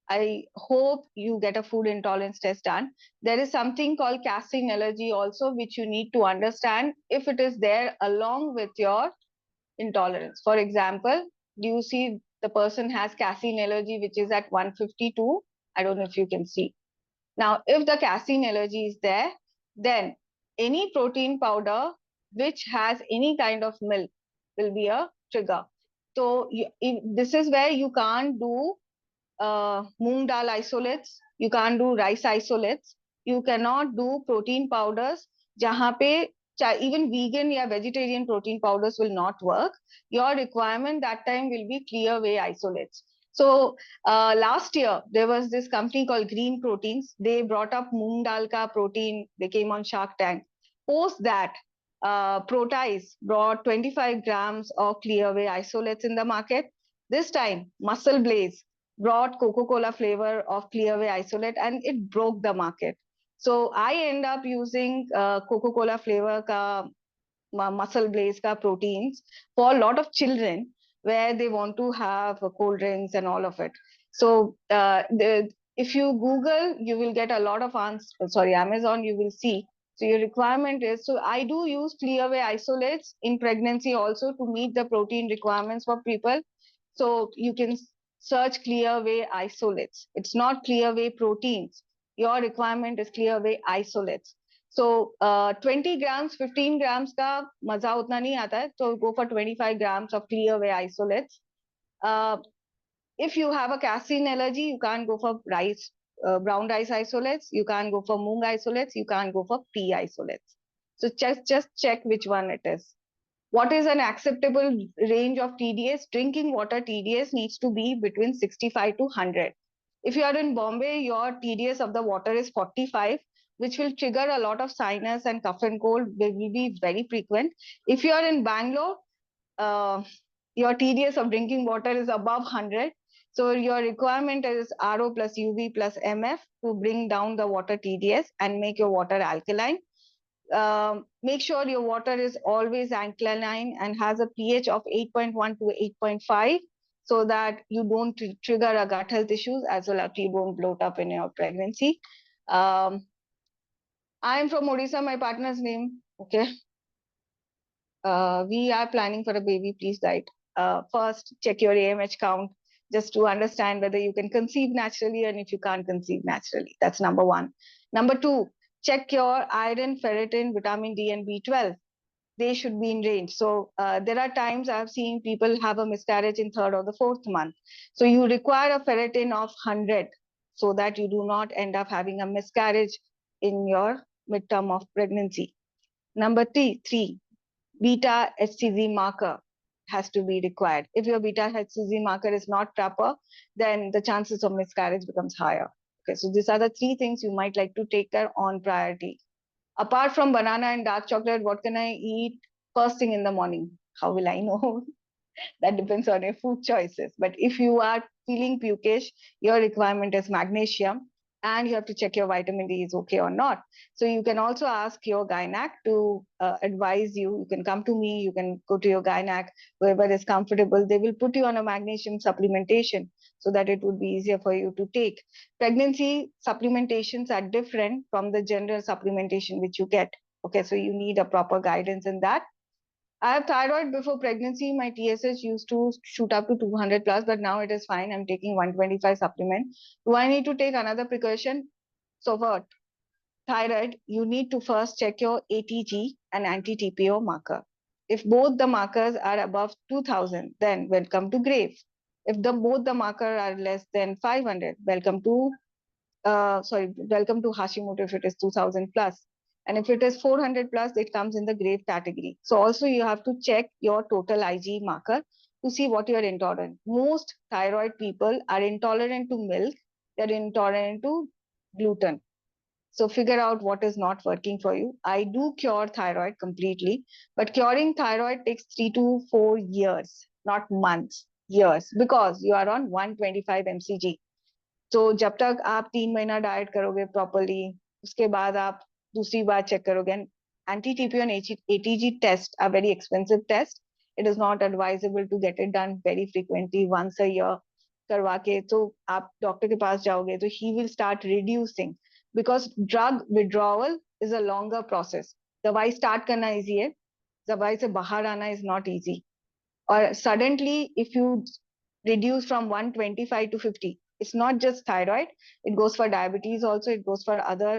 I hope you get a food intolerance test done. There is something called casein allergy also, which you need to understand if it is there along with your intolerance. For example, do you see the person has casein allergy, which is at 152? I don't know if you can see. Now, if the casein allergy is there, then any protein powder which has any kind of milk will be a trigger. So this is where you can't do moong dal isolates, you can't do rice isolates, you cannot do protein powders, jahan pe even vegan or vegetarian protein powders will not work. Your requirement that time will be Clearway isolates. So last year there was this company called Green Proteins. They brought up moong dal ka protein. They came on Shark Tank. Post that, Protice brought 25 grams of Clearway isolates in the market. This time, Muscle Blaze brought Coca-Cola flavor of Clearway isolate and it broke the market. So I end up using Coca-Cola flavor ka muscle blaze ka proteins for a lot of children where they want to have cold drinks and all of it. So if you Google, you will get a lot of answers. Sorry, Amazon, you will see. So your requirement is, so I do use Clearway isolates in pregnancy also to meet the protein requirements for people. So you can search Clearway isolates. It's not Clearway proteins. Your requirement is Clearway isolates. So 20 grams, 15 grams का मजा उतना नहीं आता है. So go for 25 grams of Clearway isolates. If you have a casein allergy, you can't go for rice, brown rice isolates. You can't go for moong isolates. You can't go for pea isolates. So just check which one it is. What is an acceptable range of TDS? Drinking water TDS needs to be between 65 to 100. If you are in Bombay, your TDS of the water is 45, which will trigger a lot of sinus and cough and cold. They will be very frequent. If you are in Bangalore, your TDS of drinking water is above 100. So your requirement is RO plus UV plus MF to bring down the water TDS and make your water alkaline. Make sure your water is always alkaline and has a pH of 8.1 to 8.5 so that you don't trigger a gut health issues as well as you won't bloat up in your pregnancy. I am from Odisha, my partner's name. Okay. We are planning for a baby, please guide. First, check your AMH count just to understand whether you can conceive naturally and if you can't conceive naturally. That's number one. Number two, check your iron, ferritin, vitamin D, and B12. They should be in range. So there are times I've seen people have a miscarriage in third or the fourth month. So you require a ferritin of 100 so that you do not end up having a miscarriage in your midterm of pregnancy. Number three, beta HCG marker has to be required. If your beta HCG marker is not proper, then the chances of miscarriage becomes higher. Okay, so these are the three things you might like to take care on priority. Apart from banana and dark chocolate, what can I eat first thing in the morning? How will I know? That depends on your food choices. But if you are feeling pukish, your requirement is magnesium and you have to check your vitamin D is okay or not. So you can also ask your gynac to advise you. You can come to me, you can go to your gynac, whoever is comfortable. They will put you on a magnesium supplementation so that it would be easier for you to take. Pregnancy supplementations are different from the general supplementation which you get. Okay, so you need a proper guidance in that. I have thyroid before pregnancy. My TSH used to shoot up to 200 plus, but now it is fine. I'm taking 125 supplement. Do I need to take another precaution? So for thyroid, you need to first check your ATG and anti-TPO marker. If both the markers are above 2000, then welcome to grave. If both the marker are less than 500, welcome to Hashimoto if it is 2000 plus. And if it is 400 plus, it comes in the grave category. So also you have to check your total IgE marker to see what you are intolerant. Most thyroid people are intolerant to milk. They're intolerant to gluten. So figure out what is not working for you. I do cure thyroid completely, but curing thyroid takes 3 to 4 years, not months, years, because you are on 125 mcg. तो जब तक आप 3 महीना diet करोगे properly, उसके बाद आप दूसरी बार चेक करोगे. एंटी टीपी और ATG test are very expensive test. It is not advisable to get it done very frequently, once a year करवा के. तो आप डॉक्टर के पास जाओगे तो he will start reducing, because drug withdrawal is a longer process. दवाई start करना इजी है, दवाई से बाहर आना इज नॉट इजी. और suddenly if you reduce from 125 to 50, it's not just thyroid, it goes for diabetes also, it goes for other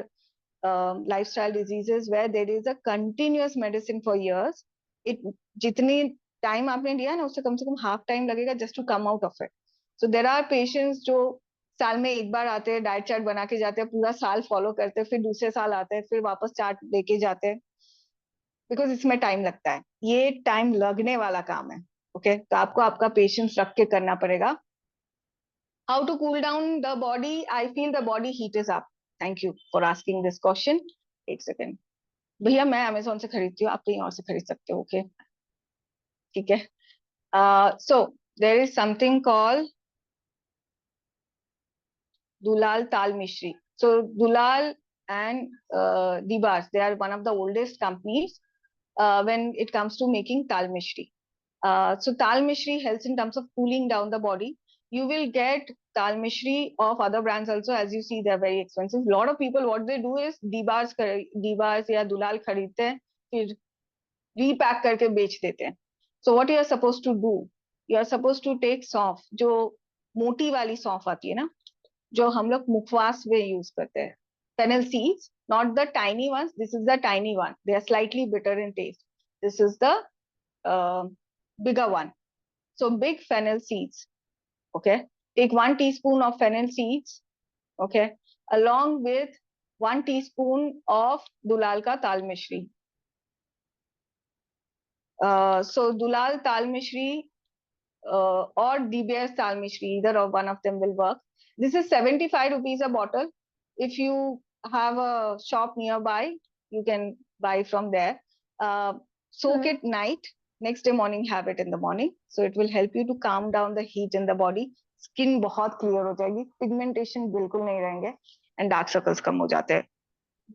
lifestyle diseases where there is a continuous medicine for years. It jitni time aapne liya na, usse kam se kam half time lagega just to come out of it. So there are patients जो साल में एक बार आते हैं, diet chart बना के जाते हैं, पूरा साल फॉलो करते हैं, फिर दूसरे साल आते हैं, फिर वापस चार्ट लेके जाते हैं, बिकॉज इसमें टाइम लगता है. ये टाइम लगने वाला काम है. ओके, तो आपको आपका पेशेंस रख के करना पड़ेगा. How to cool down the body? I feel the body heat is up. Thank you for asking this question. एक सेकेंड भैया, मैं अमेजोन से खरीदती हूँ, आप कहीं और से खरीद सकते हो. ओके, ठीक है. So there is something called Dulal Tal Mishri. So Dulal and Dibars, they are one of the oldest companies when it comes to making Tal Mishri. So Tal Mishri helps in terms of cooling down the body. You will get Tal Mishri of other brands also. As you see, they are very expensive. A lot of people, what they do is Dibars या Dulal खरीदते हैं, फिर repack करके बेच देते हैं. So what you are supposed to do? You are supposed to take सौंफ, जो मोटी वाली सौंफ आती है ना, जो हम लोग मुखवास में यूज करते हैं. fennel seeds, not the tiny ones. This is the tiny one. They are slightly bitter in taste. This is the bigger one. So big fennel seeds. Okay, take 1 teaspoon of fennel seeds. Okay, along with 1 teaspoon of dulal ka tal mishri. So dulal tal mishri or DBS tal mishri, either of one of them will work. This is 75 rupees a bottle. If you have a shop nearby, you can buy from there. Soak it night. Next day morning, have it in the morning. So it will help you to calm down the heat in the body. Skin बहुत clear हो जाएगी, pigmentation बिल्कुल नहीं रहेंगे, and dark circles कम हो जाते हैं.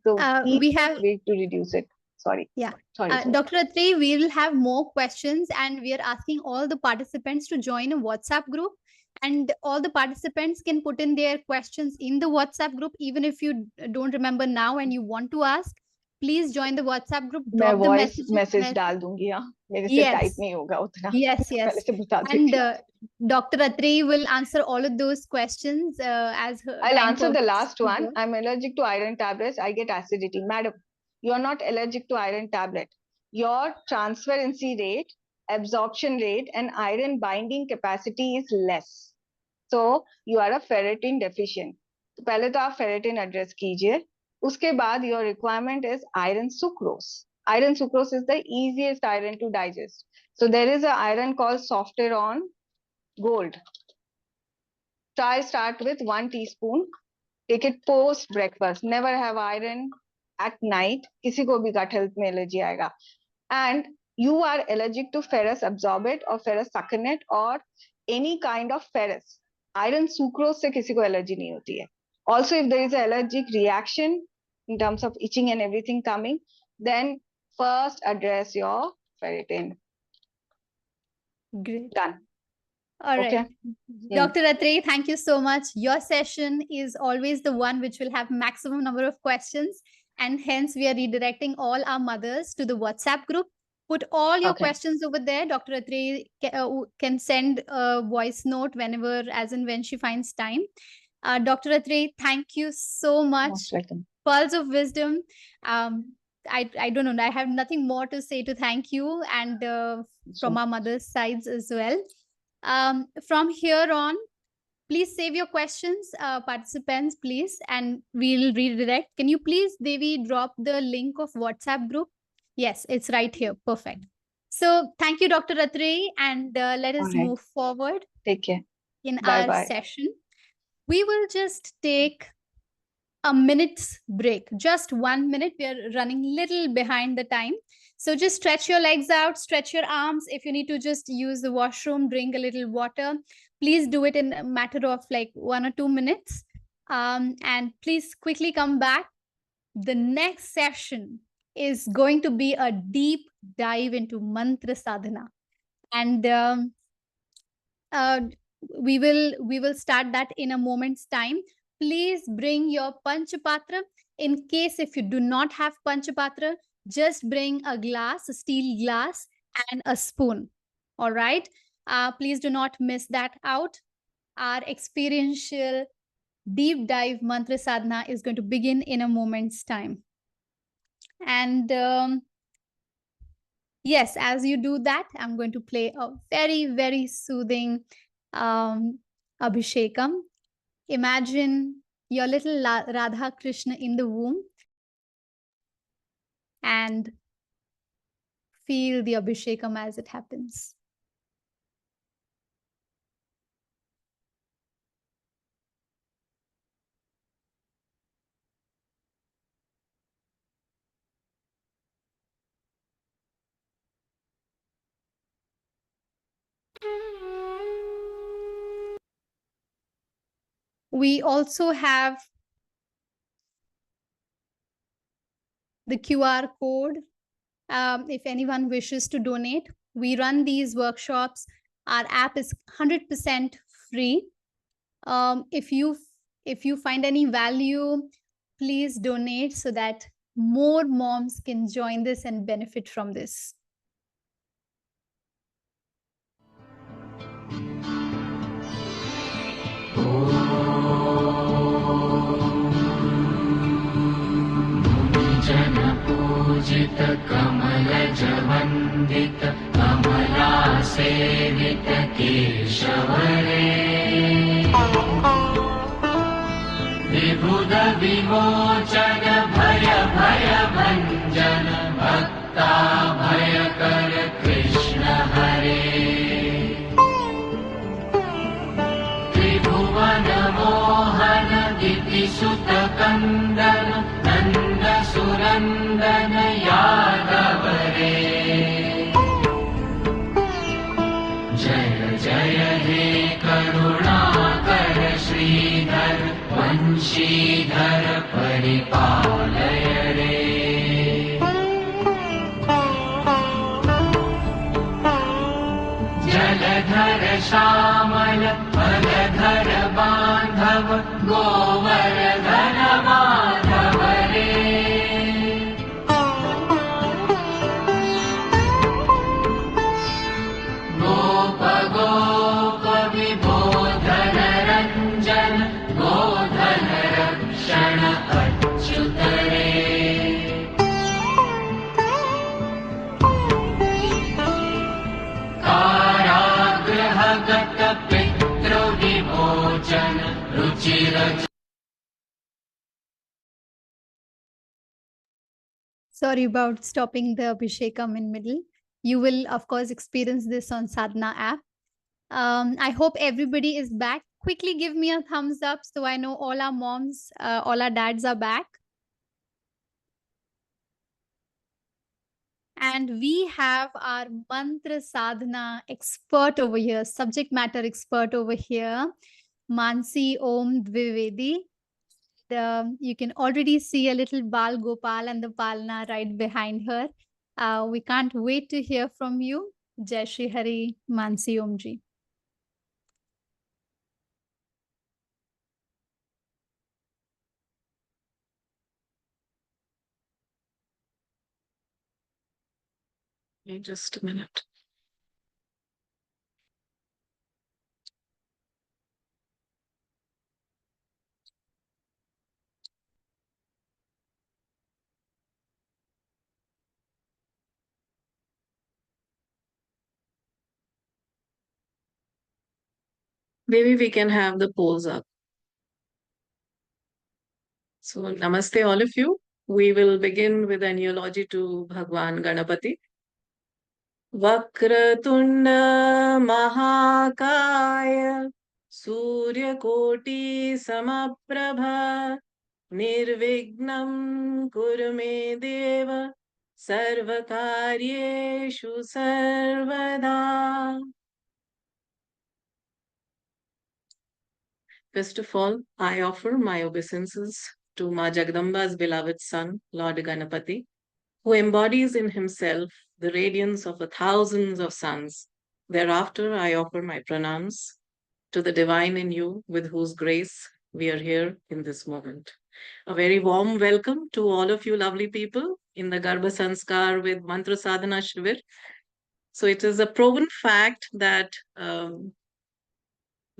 So we have way to reduce it. Sorry. Yeah. Sorry. Dr. Atri, we will have more questions and we are asking all the participants to join a WhatsApp group. And all the participants can put in their questions in the WhatsApp group. Even if you don't remember now and you want to ask, please join the WhatsApp group. मैं Drop the voice message. Message डाल दूंगी. हाँ, मेरे से type Yes. नहीं होगा उतना. Yes, yes. पहले से बता And देती हूँ. Dr. Atri will answer all of those questions as her I'll time answer the permits. last one. I'm allergic to iron tablets. I get acidity. Madam, you are not allergic to iron tablet. Your transferency rate, absorption rate, and iron binding capacity is less. So you are a ferritin deficient. तो पहले तो आप ferritin address कीजिए. उसके बाद your requirement is iron sucrose. Iron sucrose is the easiest iron to digest. So there is an iron called Softeron Gold. Try start with 1 teaspoon. Take it post breakfast. Never have iron at night. किसी को भी gut health में allergy आएगा. And you are allergic to ferrous absorbate or ferrous succinate or any kind of ferrous. Iron sucrose से किसी को allergy नहीं होती है. Also, if there is an allergic reaction in terms of itching and everything coming, then first address your ferritin. Great. Done. All right. Okay. Dr. Atri, thank you so much. Your session is always the one which will have maximum number of questions. And hence we are redirecting all our mothers to the WhatsApp group. Put all your questions over there. Dr. Atri can send a voice note whenever, as and when she finds time. Dr. Atri, thank you so much. Most welcome. Pearls of wisdom. I don't know. I have nothing more to say to thank you and from our mothers' sides as well. From here on, please save your questions, participants, please, and we'll redirect. Can you please, Devi, drop the link of WhatsApp group? Yes, it's right here. Perfect. So thank you, Dr. Atri, and let us move forward. Take care. In Bye our bye. session. We will just take a minute's break, just 1 minute. We are running little behind the time. So just stretch your legs out, stretch your arms. If you need to just use the washroom, drink a little water, please do it in a matter of like 1 or 2 minutes. And please quickly come back. The next session is going to be a deep dive into mantra sadhana. And uh, we will start that in a moment's time. Please bring your panchapatra. In case if you do not have panchapatra, just bring a glass, a steel glass, and a spoon. All right. Please do not miss that out. Our experiential deep dive mantra sadhana is going to begin in a moment's time. And yes, as you do that, I'm going to play a very, very soothing Abhishekam. Imagine your little Radha Krishna in the womb and feel the Abhishekam as it happens. We also have the QR code. If anyone wishes to donate, we run these workshops. Our app is 100% free. If you find any value, please donate so that more moms can join this and benefit from this. पूजित कमलज वन्दित कमलासेवित केशवरे विबुध विमोचन भय भय भञ्जन भक्ता भयकर कृष्ण हरे त्रिभुवन मोहन दितिसुत कन्दन नन्द सुरन्दन यादव रे जय जय हे करुणाकर श्रीधर वंशीधर परिपालय रे जलधर श्यामल फलधर बान्धव गोवर्धन माधव रे गोप गोप विबोधन रञ्जन गोधन रक्षण अच्युत रे कारागृहगत पितृविमोचन Ruchir. Sorry about stopping the Abhishekam in middle. You will, of course, experience this on Sadhana app. I hope everybody is back. Quickly give me a thumbs up so I know all our moms, all our dads are back. And we have our mantra sadhana expert over here, subject matter expert over here, Mansi Om Dvivedi. You can already see a little Bal Gopal and the Palna right behind her. We can't wait to hear from you. Jai Shri Hari, Mansi Om Ji. Just a minute. Maybe we can have the polls up. So, namaste all of you. We will begin with an eulogy to Bhagwan Ganapati. Vakratunda Mahakaya Surya Koti Samaprabha Nirvignam Kurume Deva Sarvakaryeshu Sarvada. First of all, I offer my obeisances to Ma Jagdamba's beloved son, Lord Ganapati, who embodies in himself the radiance of the thousands of suns. Thereafter, I offer my pranams to the divine in you, with whose grace we are here in this moment. A very warm welcome to all of you lovely people in the Garbha Sanskar with Mantra Sadhana Shivir. So it is a proven fact that the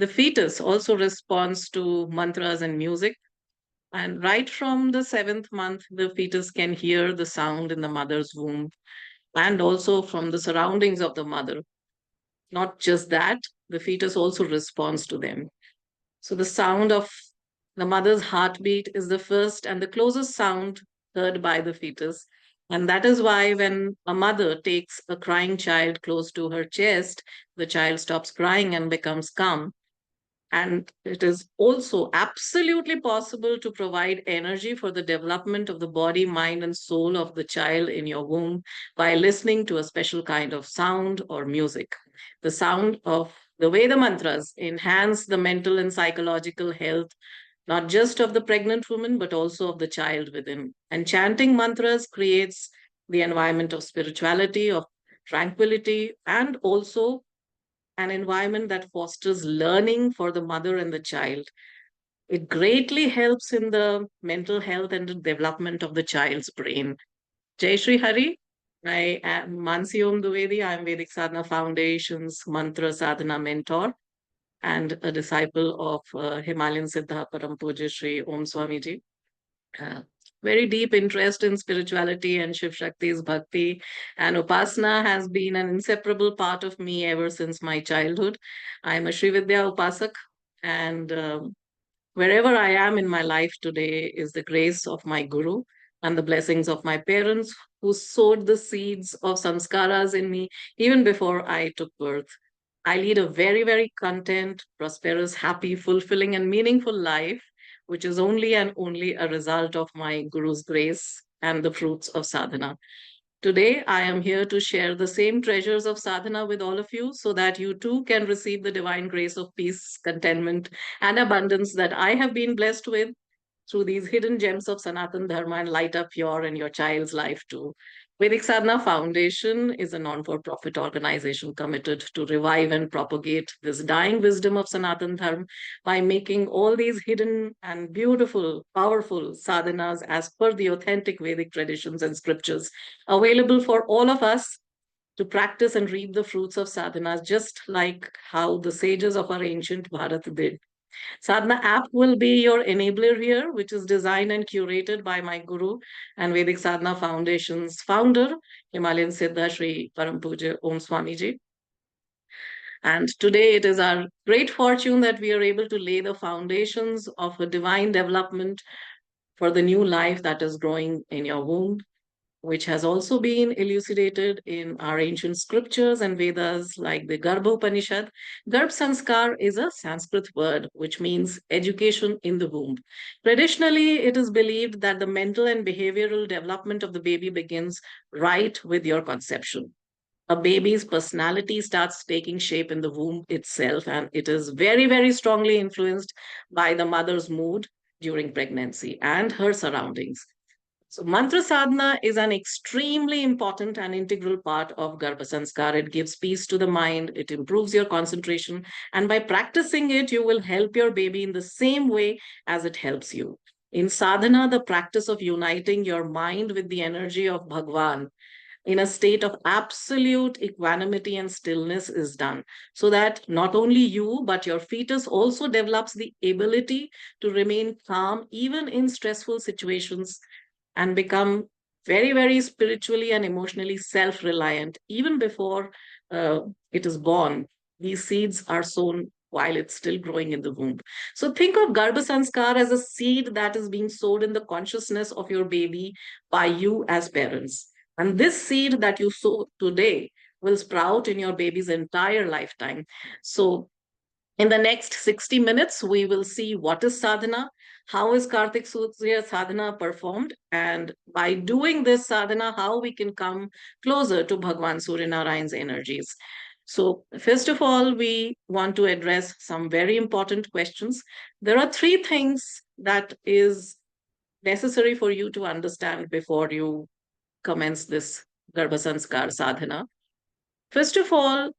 fetus also responds to mantras and music. And right from the 7th month, the fetus can hear the sound in the mother's womb and also from the surroundings of the mother. Not just that, the fetus also responds to them. So the sound of the mother's heartbeat is the first and the closest sound heard by the fetus. And that is why when a mother takes a crying child close to her chest, the child stops crying and becomes calm. And it is also absolutely possible to provide energy for the development of the body, mind, and soul of the child in your womb by listening to a special kind of sound or music. The sound of the Veda mantras enhance the mental and psychological health, not just of the pregnant woman, but also of the child within. And chanting mantras creates the environment of spirituality, of tranquility, and also an environment that fosters learning for the mother and the child. It greatly helps in the mental health and the development of the child's brain. Jai Shri Hari. I am Mansi Om Dwivedi. I am Vedic Sadhana Foundation's Mantra Sadhana mentor and a disciple of Himalayan Siddha Param Puja Shri Om Swamiji. Uh, very deep interest in spirituality and Shiv Shakti's bhakti and upasana has been an inseparable part of me ever since my childhood. I am a Sri Vidya upasak, and wherever I am in my life today is the grace of my guru and the blessings of my parents who sowed the seeds of samskaras in me even before I took birth. I lead a very, very content, prosperous, happy, fulfilling, and meaningful life, which is only and only a result of my Guru's grace and the fruits of sadhana. Today, I am here to share the same treasures of sadhana with all of you so that you too can receive the divine grace of peace, contentment, and abundance that I have been blessed with through these hidden gems of Sanatan Dharma and light up your and your child's life too. Vedic Sadhana Foundation is a non-for-profit organization committed to revive and propagate this dying wisdom of Sanatan Dharma by making all these hidden and beautiful, powerful sadhanas as per the authentic Vedic traditions and scriptures available for all of us to practice and reap the fruits of sadhanas, just like how the sages of our ancient Bharat did. Sadhana app will be your enabler here, which is designed and curated by my guru and Vedic Sadhana Foundation's founder, Himalayan Siddha Shri Param Puja Om Swamiji. And today it is our great fortune that we are able to lay the foundations of a divine development for the new life that is growing in your womb, which has also been elucidated in our ancient scriptures and Vedas like the Garbha Upanishad. Garbh Sanskar is a Sanskrit word which means education in the womb. Traditionally, it is believed that the mental and behavioral development of the baby begins right with your conception. A baby's personality starts taking shape in the womb itself, and it is very, very strongly influenced by the mother's mood during pregnancy and her surroundings. So, mantra sadhana is an extremely important and integral part of Garbha Sanskar. It gives peace to the mind, it improves your concentration, and by practicing it, you will help your baby in the same way as it helps you. In sadhana, the practice of uniting your mind with the energy of Bhagwan in a state of absolute equanimity and stillness is done, so that not only you, but your fetus also develops the ability to remain calm even in stressful situations and become very, very spiritually and emotionally self reliant even before it is born. These seeds are sown while it's still growing in the womb. So think of Garbha Sanskar as a seed that is being sowed in the consciousness of your baby by you as parents. And this seed that you sow today will sprout in your baby's entire lifetime. So in the next 60 minutes, we will see what is sadhana, how is Kartik Surya sadhana performed, and by doing this sadhana, how we can come closer to Bhagwan Surya Narayan's energies. So, first of all, we want to address some very important questions. There are three things that is necessary for you to understand before you commence this Garbha Sanskar sadhana. First of all,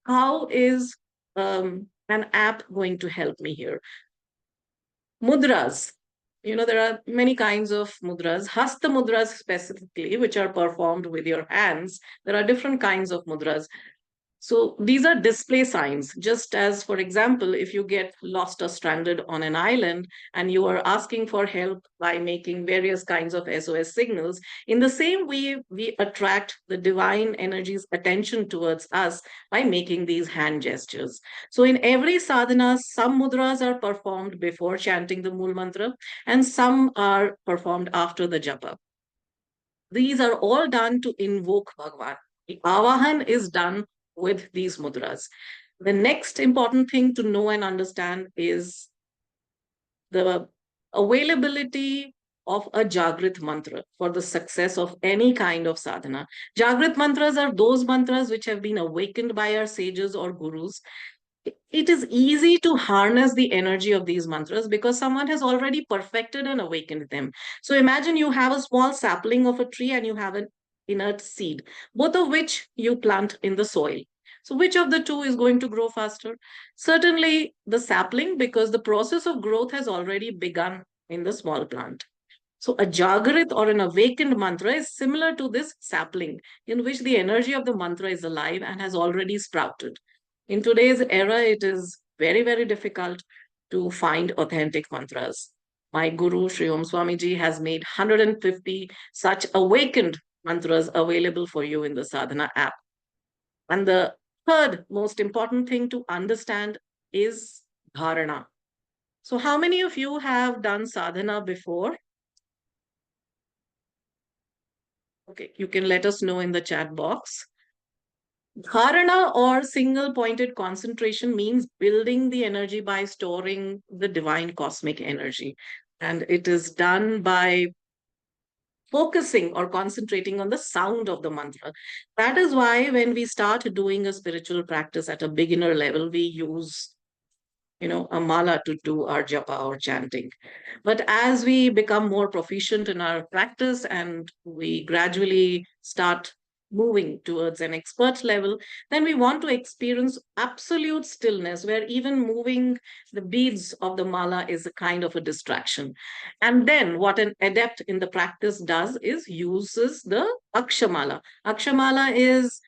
how is an app going to help me here? Mudras. There are many kinds of mudras. Hasta mudras specifically, which are performed with your hands. There are different kinds of mudras. So these are display signs, just as, for example, if you get lost or stranded on an island and you are asking for help by making various kinds of SOS signals, in the same way, we attract the divine energy's attention towards us by making these hand gestures. So in every sadhana, some mudras are performed before chanting the Mool Mantra and some are performed after the japa. These are all done to invoke Bhagwan. The Avahan is done with these mudras. The next important thing to know and understand is the availability of a Jagrit mantra for the success of any kind of sadhana. Jagrit mantras are those mantras which have been awakened by our sages or gurus. It is easy to harness the energy of these mantras because someone has already perfected and awakened them. So imagine you have a small sapling of a tree and you have an inert seed, both of which you plant in the soil. So which of the two is going to grow faster? Certainly the sapling, because the process of growth has already begun in the small plant. So a Jagarit or an awakened mantra is similar to this sapling in which the energy of the mantra is alive and has already sprouted. In today's era, it is very, very difficult to find authentic mantras. My guru, Sri Om Swamiji, has made 150 such awakened mantras available for you in the Sadhana app. And the third most important thing to understand is dharana. So, how many of you have done sadhana before? Okay, you can let us know in the chat box. Dharana or single pointed concentration means building the energy by storing the divine cosmic energy. And it is done by focusing or concentrating on the sound of the mantra. That is why when we start doing a spiritual practice at a beginner level, we use a mala to do our japa or chanting. But as we become more proficient in our practice and we gradually start moving towards an expert level, then we want to experience absolute stillness where even moving the beads of the mala is a kind of a distraction. And then what an adept in the practice does is uses the akshamala. Akshamala is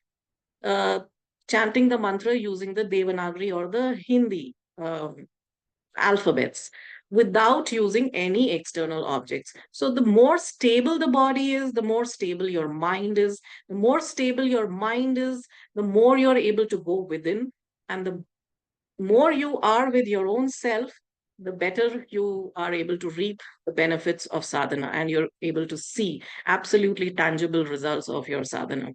uh, chanting the mantra using the Devanagari or the Hindi alphabets without using any external objects. So, the more stable the body is, the more stable your mind is. The more stable your mind is, the more you're able to go within. And the more you are with your own self, the better you are able to reap the benefits of sadhana and you're able to see absolutely tangible results of your sadhana.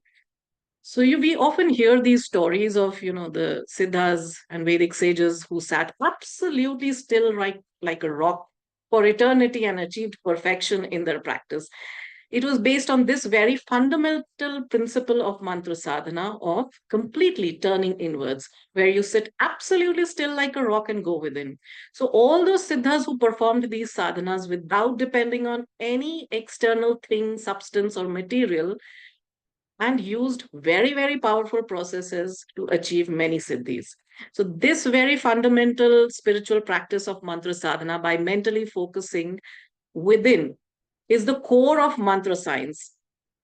So we often hear these stories of, the Siddhas and Vedic sages who sat absolutely still right like a rock for eternity and achieved perfection in their practice. It was based on this very fundamental principle of mantra sadhana of completely turning inwards, where you sit absolutely still like a rock and go within. So all those siddhas who performed these sadhanas without depending on any external thing, substance, or material and used very, very powerful processes to achieve many siddhis. So, this very fundamental spiritual practice of mantra sadhana by mentally focusing within is the core of mantra science.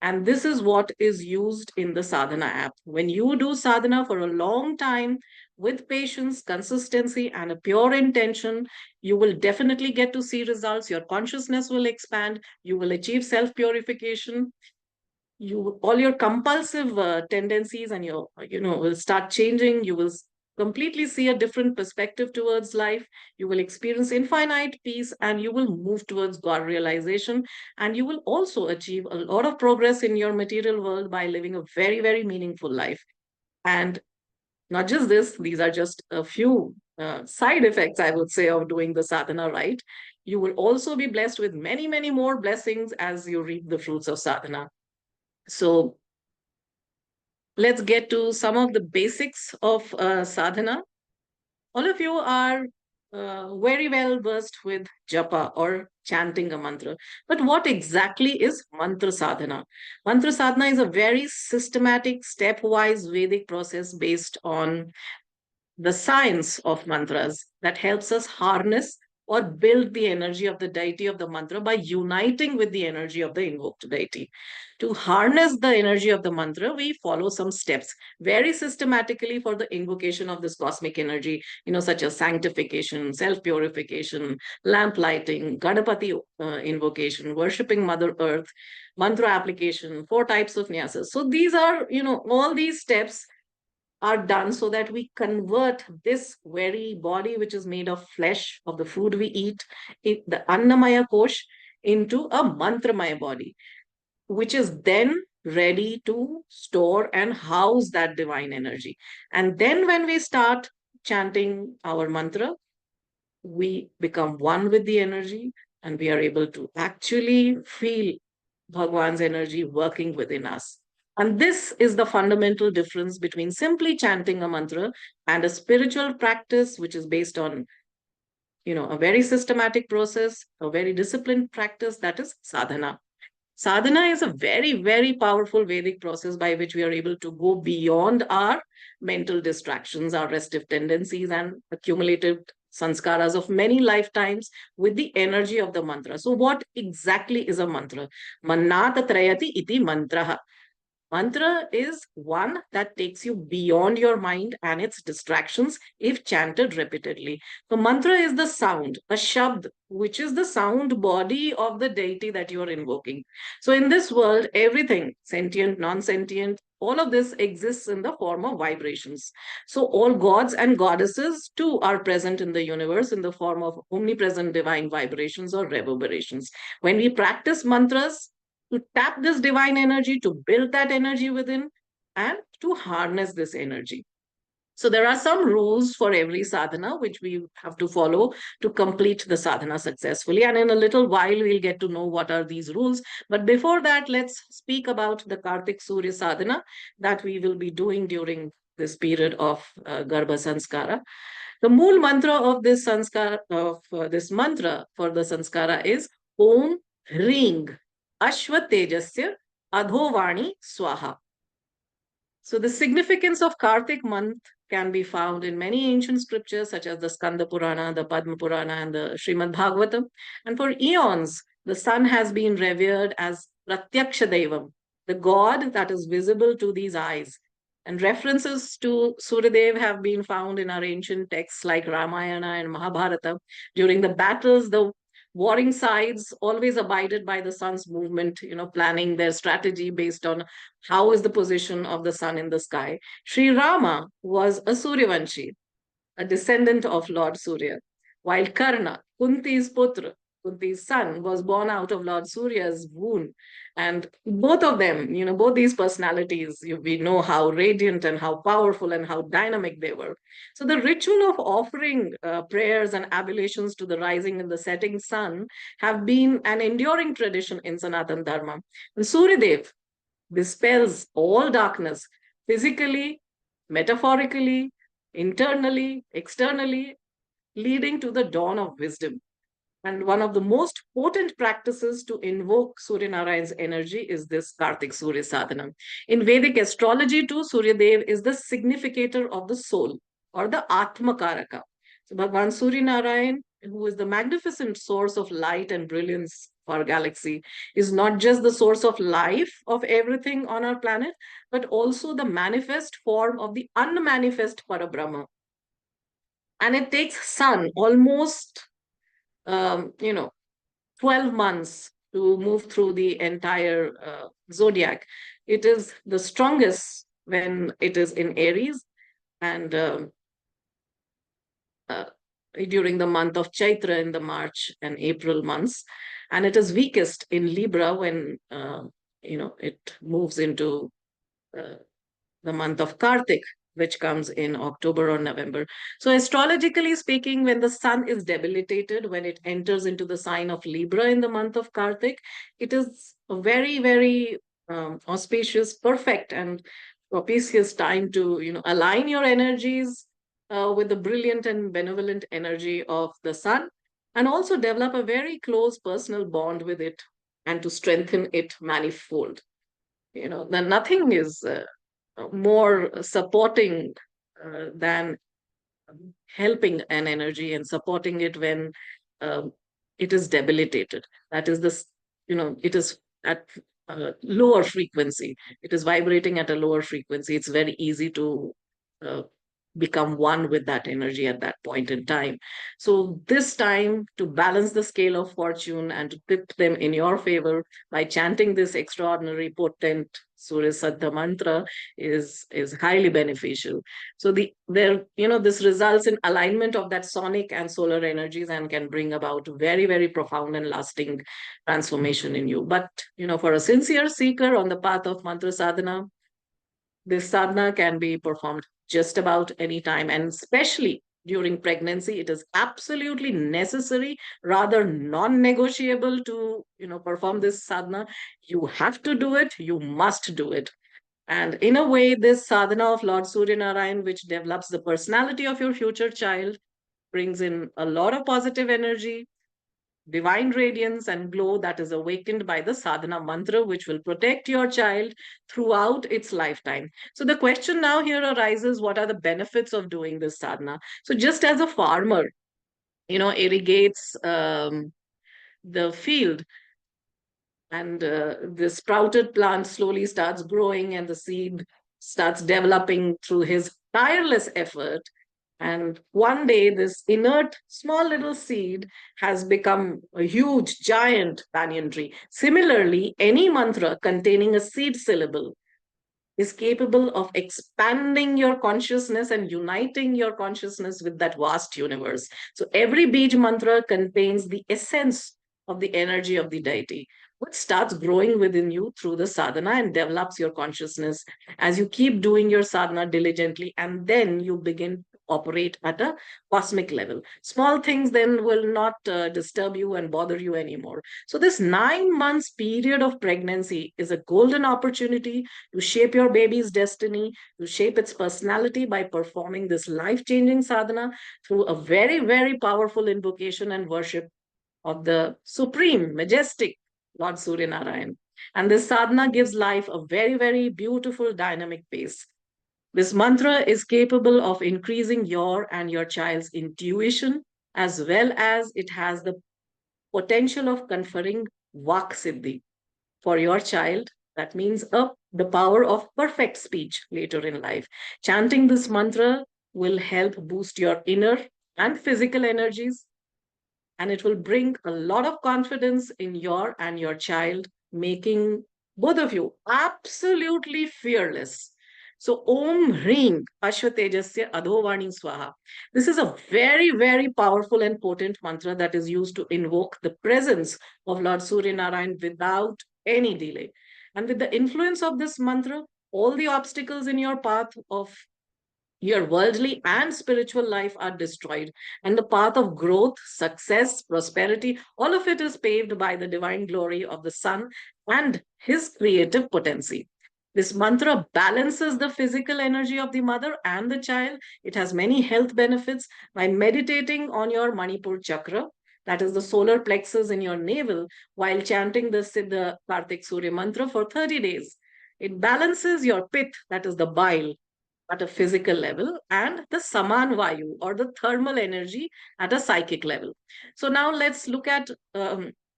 And this is what is used in the sadhana app. When you do sadhana for a long time with patience, consistency, and a pure intention, you will definitely get to see results. Your consciousness will expand. You will achieve self purification, all your compulsive tendencies and your will start changing. You will completely see a different perspective towards life. You will experience infinite peace and you will move towards god realization, and you will also achieve a lot of progress in your material world by living a very, very meaningful life. And not just this, these are just a few side effects, I would say, of doing the sadhana right. You will also be blessed with many, many more blessings as you reap the fruits of sadhana. So let's get to some of the basics of sadhana. All of you are very well versed with japa or chanting a mantra. But what exactly is mantra sadhana? Mantra sadhana is a very systematic, stepwise Vedic process based on the science of mantras that helps us harness or build the energy of the deity of the mantra by uniting with the energy of the invoked deity. To harness the energy of the mantra, we follow some steps very systematically for the invocation of this cosmic energy, such as sanctification, self purification, lamp lighting, Ganapati invocation, worshipping Mother Earth, mantra application, 4 types of nyasas. So these are, all these steps are done so that we convert this very body, which is made of flesh, of the food we eat, the Annamaya Kosh, into a Mantramaya body, which is then ready to store and house that divine energy. And then when we start chanting our mantra, we become one with the energy and we are able to actually feel Bhagwan's energy working within us. And this is the fundamental difference between simply chanting a mantra and a spiritual practice, which is based on, a very systematic process, a very disciplined practice, that is sadhana. Sadhana is a very, very powerful Vedic process by which we are able to go beyond our mental distractions, our restive tendencies, and accumulated sanskaras of many lifetimes with the energy of the mantra. So, what exactly is a mantra? Mannata trayati iti mantraha. Mantra is one that takes you beyond your mind and its distractions if chanted repeatedly. So, mantra is the sound, a shabd, which is the sound body of the deity that you are invoking. So, in this world, everything, sentient, non sentient, all of this exists in the form of vibrations. So, all gods and goddesses too are present in the universe in the form of omnipresent divine vibrations or reverberations. When we practice mantras, to tap this divine energy, to build that energy within, and to harness this energy. So there are some rules for every sadhana which we have to follow to complete the sadhana successfully. And in a little while, we'll get to know what are these rules. But before that, let's speak about the Kartik Surya sadhana that we will be doing during this period of Garbha Sanskara. The mool mantra of this this mantra for the sanskara is Om Ring Ashwatejasya Adhovani Swaha. So the significance of Kartik month can be found in many ancient scriptures such as the Skanda Purana, the Padma Purana, and the Srimad Bhagavatam. And for eons, the sun has been revered as Pratyaksha Devam, the god that is visible to these eyes. And references to Suryadev have been found in our ancient texts like Ramayana and Mahabharata. During the battles, the warring sides always abided by the sun's movement, planning their strategy based on how is the position of the sun in the sky. Sri Rama was a Suryavanshi, a descendant of Lord Surya, while Karna, Kunti's putra, Kunti's son, was born out of Lord Surya's womb. And both of them, both these personalities, we know how radiant and how powerful and how dynamic they were. So the ritual of offering prayers and ablutions to the rising and the setting sun have been an enduring tradition in Sanatan Dharma. And Suryadev dispels all darkness physically, metaphorically, internally, externally, leading to the dawn of wisdom. And one of the most potent practices to invoke Surya Narayan's energy is this Kartik Surya Sadhana. In Vedic astrology, too, Surya Dev is the significator of the soul or the Atma Karaka. So, Bhagwan Surya Narayan, who is the magnificent source of light and brilliance for our galaxy, is not just the source of life of everything on our planet, but also the manifest form of the unmanifest Parabrahma. And it takes sun almost 12 months to move through the entire zodiac. It is the strongest when it is in Aries and during the month of Chaitra in the March and April months. And it is weakest in Libra when, it moves into the month of Kartik which comes in October or November. So, astrologically speaking, when the sun is debilitated, when it enters into the sign of Libra in the month of Kartik, it is a very, very auspicious, perfect, and propitious time to align your energies with the brilliant and benevolent energy of the sun, and also develop a very close personal bond with it and to strengthen it manifold. Then nothing is more supporting than helping an energy and supporting it when um, it is debilitated. That is this, it is at lower frequency. It is vibrating at a lower frequency. It's very easy to uh, become one with that energy at that point in time. So, this time to balance the scale of fortune and to tip them in your favor by chanting this extraordinary, potent Surya Saddha mantra is highly beneficial. So this results in alignment of that sonic and solar energies and can bring about very, very profound and lasting transformation in you. But for a sincere seeker on the path of mantra sadhana, this sadhana can be performed just about any time, and especially during pregnancy, it is absolutely necessary, rather non-negotiable to perform this sadhana. You have to do it. You must do it. And in a way, this sadhana of Lord Surya Narayan, which develops the personality of your future child, brings in a lot of positive energy, divine radiance, and glow that is awakened by the sadhana mantra, which will protect your child throughout its lifetime. So, the question now here arises, what are the benefits of doing this sadhana? So, just as a farmer, irrigates the field, and the sprouted plant slowly starts growing and the seed starts developing through his tireless effort, and one day this inert small little seed has become a huge giant banyan tree. Similarly, any mantra containing a seed syllable is capable of expanding your consciousness and uniting your consciousness with that vast universe. So every Bij mantra contains the essence of the energy of the deity, which starts growing within you through the sadhana and develops your consciousness as you keep doing your sadhana diligently, and then you begin operate at a cosmic level. Small things then will not disturb you and bother you anymore. So, this 9 months period of pregnancy is a golden opportunity to shape your baby's destiny, to shape its personality by performing this life changing sadhana through a very, very powerful invocation and worship of the supreme, majestic Lord Surya Narayan. And this sadhana gives life a very, very beautiful dynamic pace. This mantra is capable of increasing your and your child's intuition, as well as it has the potential of conferring Vak Siddhi for your child. That means the power of perfect speech later in life. Chanting this mantra will help boost your inner and physical energies, and it will bring a lot of confidence in your and your child, making both of you absolutely fearless. So, Om Hring Ashwatejasya Adhovani Swaha. This is a very, very powerful and potent mantra that is used to invoke the presence of Lord Surya Narayan without any delay. And with the influence of this mantra, all the obstacles in your path of your worldly and spiritual life are destroyed, and the path of growth, success, prosperity, all of it is paved by the divine glory of the sun and his creative potency. This mantra balances the physical energy of the mother and the child. It has many health benefits. By meditating on your Manipur chakra, that is the solar plexus in your navel, while chanting the Siddha Kartik Surya mantra for 30 days. It balances your pith, that is the bile, at a physical level, and the saman vayu or the thermal energy at a psychic level. So now let's look at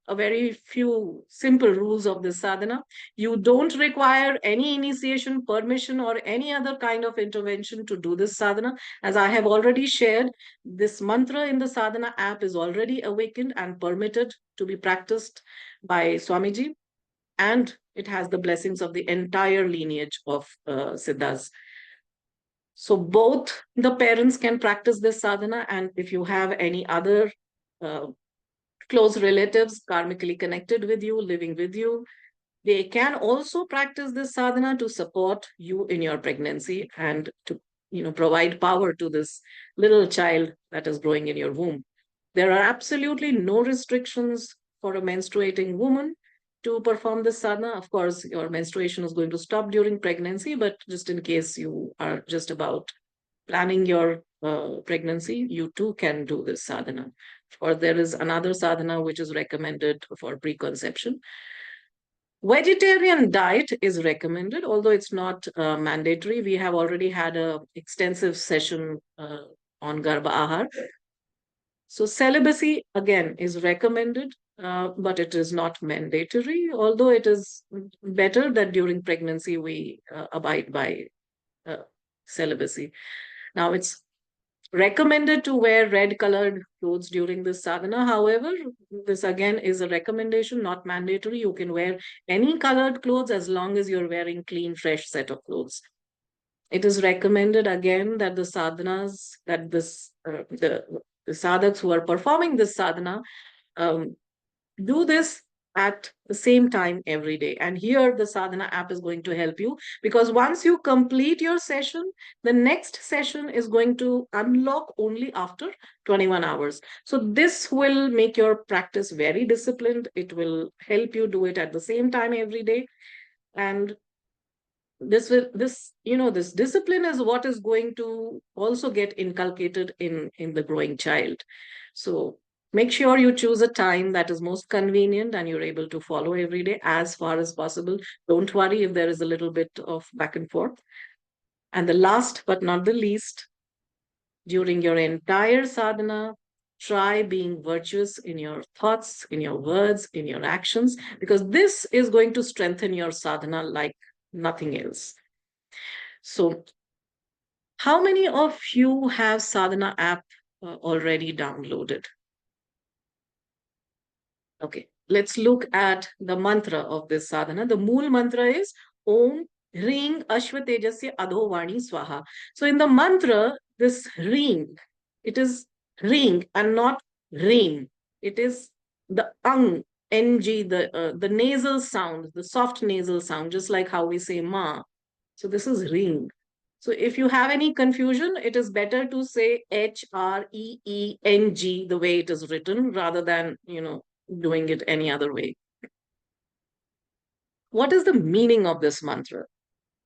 a very few simple rules of this sadhana. You don't require any initiation, permission, or any other kind of intervention to do this sadhana. As I have already shared, this mantra in the sadhana app is already awakened and permitted to be practiced by Swamiji, and it has the blessings of the entire lineage of Siddhas. So both the parents can practice this sadhana, and if you have any other uh, close relatives karmically connected with you, living with you, they can also practice this sadhana to support you in your pregnancy and to provide power to this little child that is growing in your womb. There are absolutely no restrictions for a menstruating woman to perform this sadhana. Of course, your menstruation is going to stop during pregnancy, but just in case you are just about planning your pregnancy, you too can do this sadhana. Or there is another sadhana which is recommended for preconception. Vegetarian diet is recommended, although it's not mandatory. We have already had an extensive session on Garbha Ahar. So celibacy, again, is recommended, but it is not mandatory, although it is better that during pregnancy we abide by celibacy. Now, it's recommended to wear red colored clothes during this sadhana. However, this again is a recommendation, not mandatory. You can wear any colored clothes as long as you're wearing clean, fresh set of clothes. It is recommended again that the sadhanas, that the sadhaks who are performing this sadhana do this at the same time every day. And here the Sadhana app is going to help you, because once you complete your session, the next session is going to unlock only after 21 hours. So this will make your practice very disciplined. It will help you do it at the same time every day. And this discipline is what is going to also get inculcated in the growing child. So make sure you choose a time that is most convenient and you're able to follow every day as far as possible. Don't worry if there is a little bit of back and forth. And the last but not the least, during your entire sadhana, try being virtuous in your thoughts, in your words, in your actions, because this is going to strengthen your sadhana like nothing else. So how many of you have Sadhana app already downloaded? Okay, let's look at the mantra of this sadhana. The mool mantra is Om Ring Ashvatejasya Adho Vani Swaha. So in the mantra, this ring, it is ring and not ring. It is the ang, ng, the nasal sound, the soft nasal sound, just like how we say ma. So this is ring. So if you have any confusion, it is better to say H-R-E-E-N-G the way it is written rather than, doing it any other way. What is the meaning of this mantra?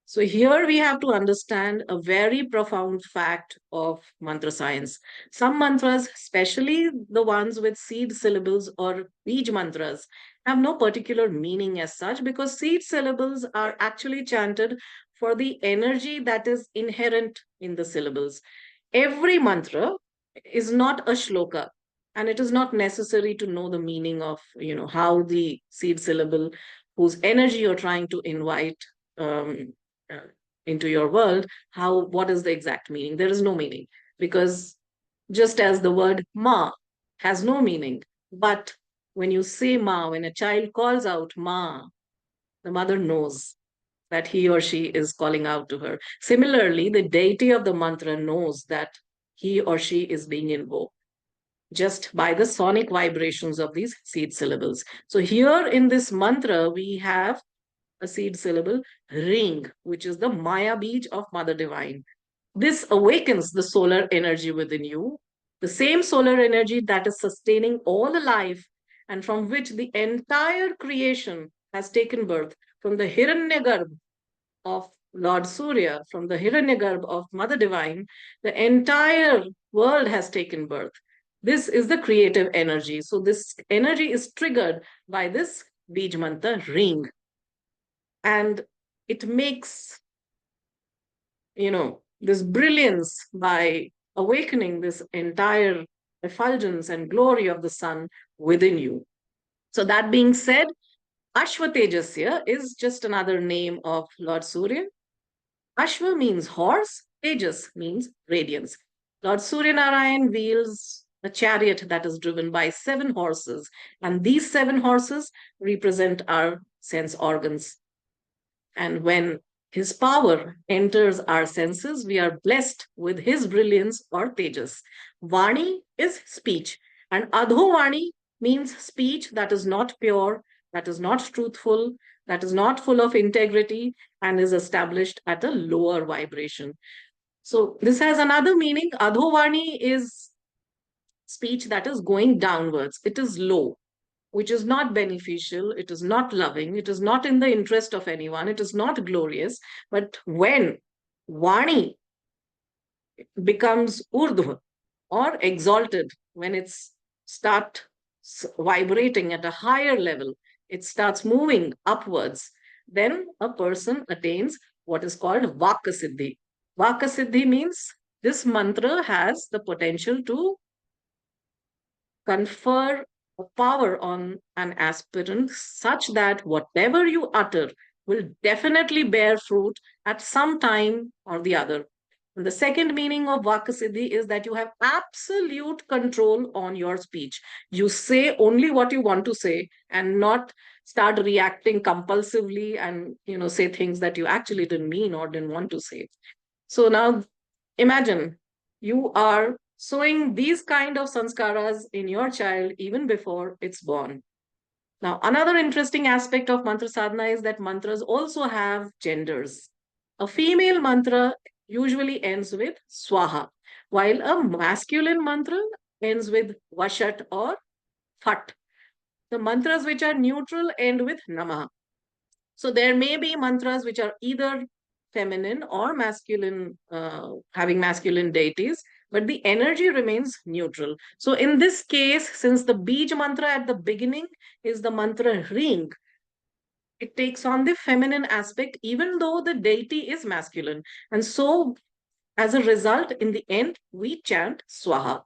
So here we have to understand a very profound fact of mantra science. Some mantras, especially the ones with seed syllables or bij mantras, have no particular meaning as such, because seed syllables are actually chanted for the energy that is inherent in the syllables. Every mantra is not a shloka, and it is not necessary to know the meaning of, how the seed syllable, whose energy you're trying to invite into your world, what is the exact meaning? There is no meaning, because just as the word ma has no meaning, but when you say ma, when a child calls out ma, the mother knows that he or she is calling out to her. Similarly, the deity of the mantra knows that he or she is being invoked just by the sonic vibrations of these seed syllables. So here in this mantra, we have a seed syllable, ring, which is the Maya Bij of Mother Divine. This awakens the solar energy within you, the same solar energy that is sustaining all the life and from which the entire creation has taken birth, from the Hiranyagarbha of Lord Surya, from the Hiranyagarbha of Mother Divine. The entire world has taken birth. This is the creative energy. So this energy is triggered by this Bij Mantra ring. And it makes, this brilliance by awakening this entire effulgence and glory of the sun within you. So that being said, Ashvatejasya is just another name of Lord Surya. Ashva means horse, Tejas means radiance. Lord Surya Narayan wields a chariot that is driven by 7 horses, and these 7 horses represent our sense organs. And when his power enters our senses, we are blessed with his brilliance or tejas. Vani is speech, and Adhovani means speech that is not pure, that is not truthful, that is not full of integrity, and is established at a lower vibration. So this has another meaning. Adhovani is speech that is going downwards. It is low, which is not beneficial. It is not loving. It is not in the interest of anyone. It is not glorious. But when Vani becomes Urdhva or exalted, when it's start vibrating at a higher level, it starts moving upwards, then a person attains what is called Vakasiddhi. Vakasiddhi means this mantra has the potential to confer a power on an aspirant such that whatever you utter will definitely bear fruit at some time or the other. And the second meaning of Vakasiddhi is that you have absolute control on your speech. You say only what you want to say and not start reacting compulsively and say things that you actually didn't mean or didn't want to say. So now imagine you are sowing these kind of sanskaras in your child even before it's born. Now, another interesting aspect of mantra sadhana is that mantras also have genders. A female mantra usually ends with swaha, while a masculine mantra ends with vashat or fat. The mantras which are neutral end with namaha. So there may be mantras which are either feminine or masculine, having masculine deities, but the energy remains neutral. So in this case, since the Bij mantra at the beginning is the mantra Ring, it takes on the feminine aspect, even though the deity is masculine. And so, as a result, in the end, we chant Swaha.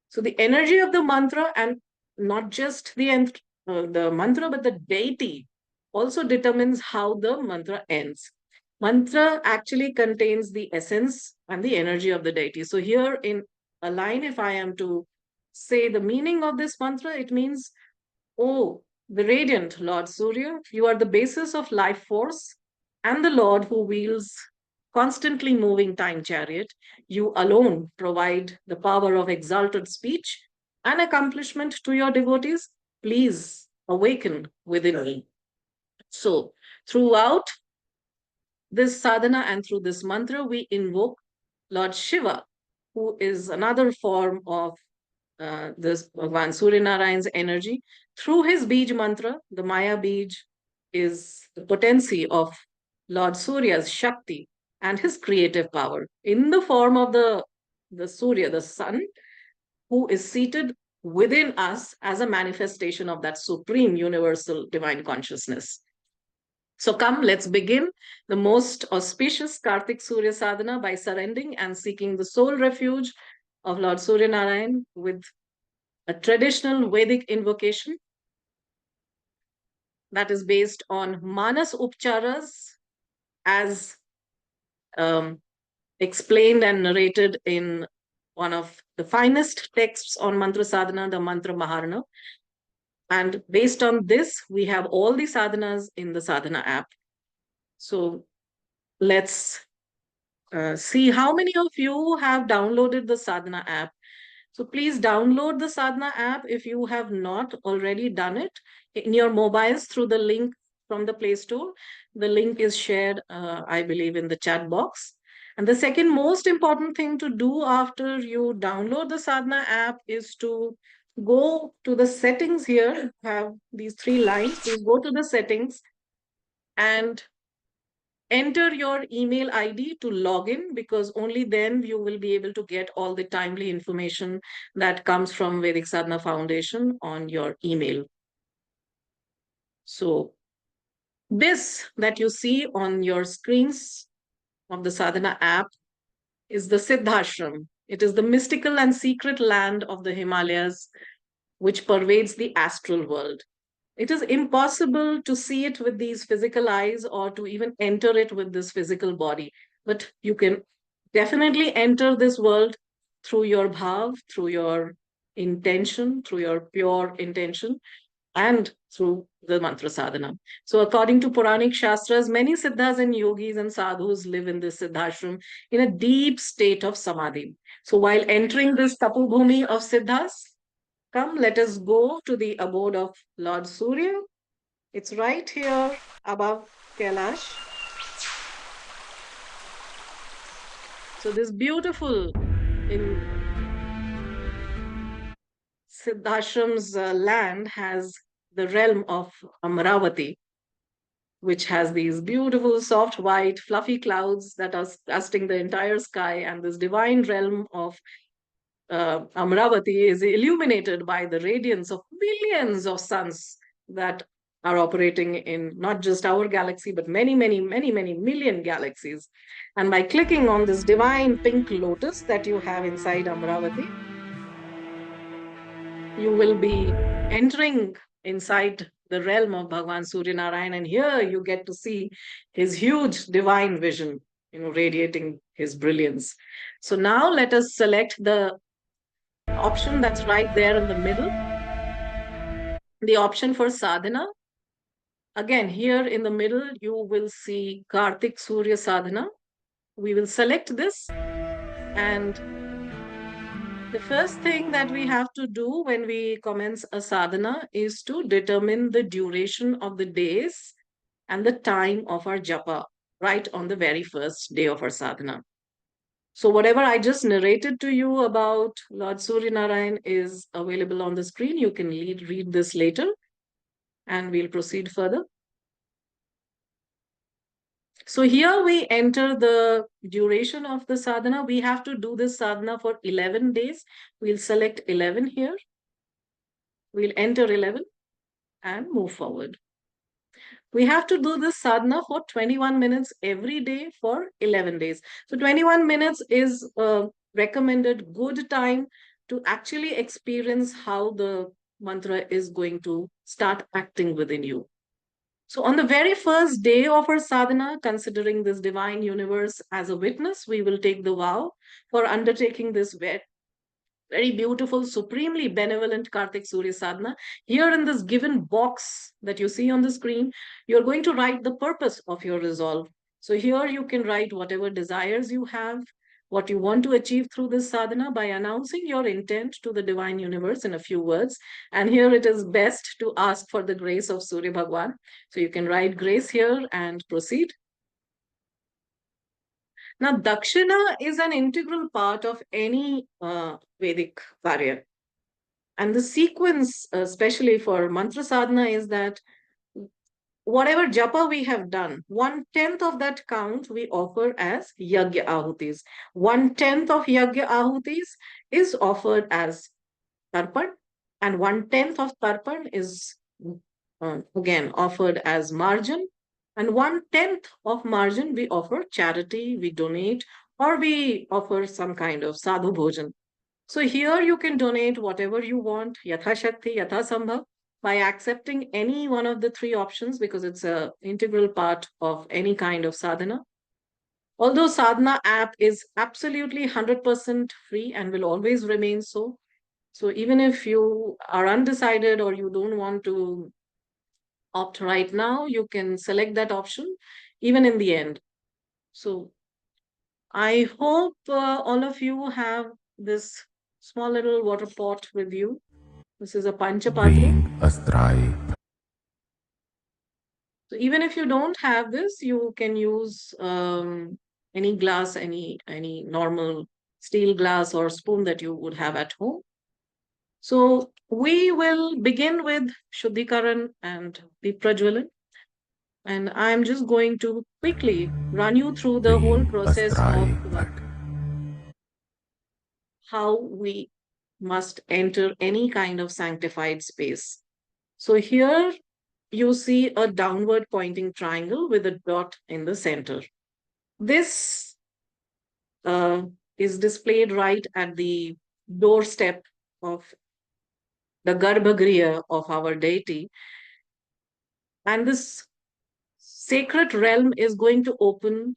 So the energy of the mantra, and not just the mantra, but the deity also determines how the mantra ends. Mantra actually contains the essence and the energy of the deity. So here in a line, if I am to say the meaning of this mantra, it means, oh, the radiant Lord Surya, you are the basis of life force and the Lord who wields constantly moving time chariot. You alone provide the power of exalted speech and accomplishment to your devotees. Please awaken within me. So, throughout this sadhana and through this mantra, we invoke Lord Shiva, who is another form of this Bhagwan Surya Narayan's energy. Through his Bij mantra, the Maya Bij is the potency of Lord Surya's Shakti and his creative power in the form of the Surya, the sun, who is seated within us as a manifestation of that supreme universal divine consciousness. So come, let's begin the most auspicious Kartik Surya sadhana by surrendering and seeking the sole refuge of Lord Surya Narayan with a traditional Vedic invocation that is based on Manas Upcharas as explained and narrated in one of the finest texts on Mantra Sadhana, the Mantra Maharana. And based on this, we have all the sadhanas in the Sadhana app. So let's see how many of you have downloaded the Sadhana app. So please download the Sadhana app if you have not already done it in your mobiles through the link from the Play Store. The link is shared, I believe, in the chat box. And the second most important thing to do after you download the Sadhana app is to go to the settings here. Have these three lines. Please go to the settings and enter your email ID to log in, because only then you will be able to get all the timely information that comes from Vedic Sadhana Foundation on your email. So this that you see on your screens of the Sadhana app is the Siddhashram. It is the mystical and secret land of the Himalayas, which pervades the astral world. It is impossible to see it with these physical eyes or to even enter it with this physical body. But you can definitely enter this world through your bhav, through your intention, through your pure intention, and through the mantra sadhana. So according to Puranic Shastras, many siddhas and yogis and sadhus live in this siddhashram in a deep state of samadhi. So while entering this tapubhumi of siddhas, come, let us go to the abode of Lord Surya. It's right here above Kailash. So this beautiful in Siddhashram's land has the realm of Amravati, which has these beautiful, soft, white, fluffy clouds that are dusting the entire sky, and this divine realm of Amravati is illuminated by the radiance of billions of suns that are operating in not just our galaxy, but many, many, many, many million galaxies. And by clicking on this divine pink lotus that you have inside Amravati, you will be entering inside the realm of Bhagwan Surya Narayan, and here you get to see his huge divine vision, radiating his brilliance. So now let us select the option that's right there in the middle, the option for sadhana. Again, here in the middle, you will see Kartik Surya Sadhana. We will select this, and the first thing that we have to do when we commence a sadhana is to determine the duration of the days and the time of our japa right on the very first day of our sadhana. So whatever I just narrated to you about Lord Surya Narayan is available on the screen. You can read this later, and we'll proceed further. So here we enter the duration of the sadhana. We have to do this sadhana for 11 days. We'll select 11 here. We'll enter 11 and move forward. We have to do this sadhana for 21 minutes every day for 11 days. So 21 minutes is a recommended good time to actually experience how the mantra is going to start acting within you. So on the very first day of our sadhana, considering this divine universe as a witness, we will take the vow for undertaking this very beautiful, supremely benevolent Kartik Surya sadhana. Here in this given box that you see on the screen, you're going to write the purpose of your resolve. So here you can write whatever desires you have, what you want to achieve through this sadhana by announcing your intent to the divine universe in a few words. And here it is best to ask for the grace of Surya Bhagwan. So you can write grace here and proceed. Now, dakshina is an integral part of any Vedic karya. And the sequence, especially for mantra sadhana, is that whatever japa we have done, 1/10 of that count we offer as yagya ahutis. 1/10 of yagya ahutis is offered as tarpan, and 1/10 of tarpan is again offered as marjan, and 1/10 of marjan we offer charity, we donate, or we offer some kind of sadhu bhojan. So here you can donate whatever you want, yatha shakti, yatha sambhav, by accepting any one of the three options because it's an integral part of any kind of sadhana. Although Sadhana app is absolutely 100% free and will always remain so. So even if you are undecided or you don't want to opt right now, you can select that option even in the end. So I hope all of you have this small little water pot with you. This is a panchapatra. So even if you don't have this, you can use any glass, any normal steel glass or spoon that you would have at home. So we will begin with Shuddhikaran and Viprajwalan. And I'm just going to quickly run you through the whole process of how we must enter any kind of sanctified space. So here you see a downward pointing triangle with a dot in the center. This is displayed right at the doorstep of the Garbha of our deity. And this sacred realm is going to open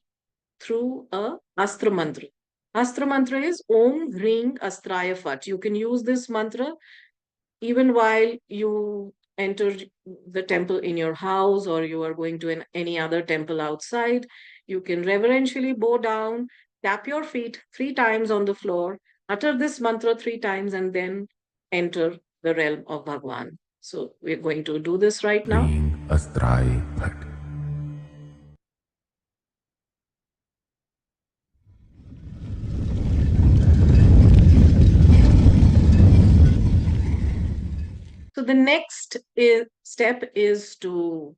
through a Astra mantra. Astra mantra is Om Hring Astraya Fat. You can use this mantra even while you enter the temple in your house or you are going to any other temple outside. You can reverentially bow down, tap your feet 3 times on the floor, utter this mantra 3 times, and then enter the realm of Bhagwan. So we're going to do this right now. the next step is to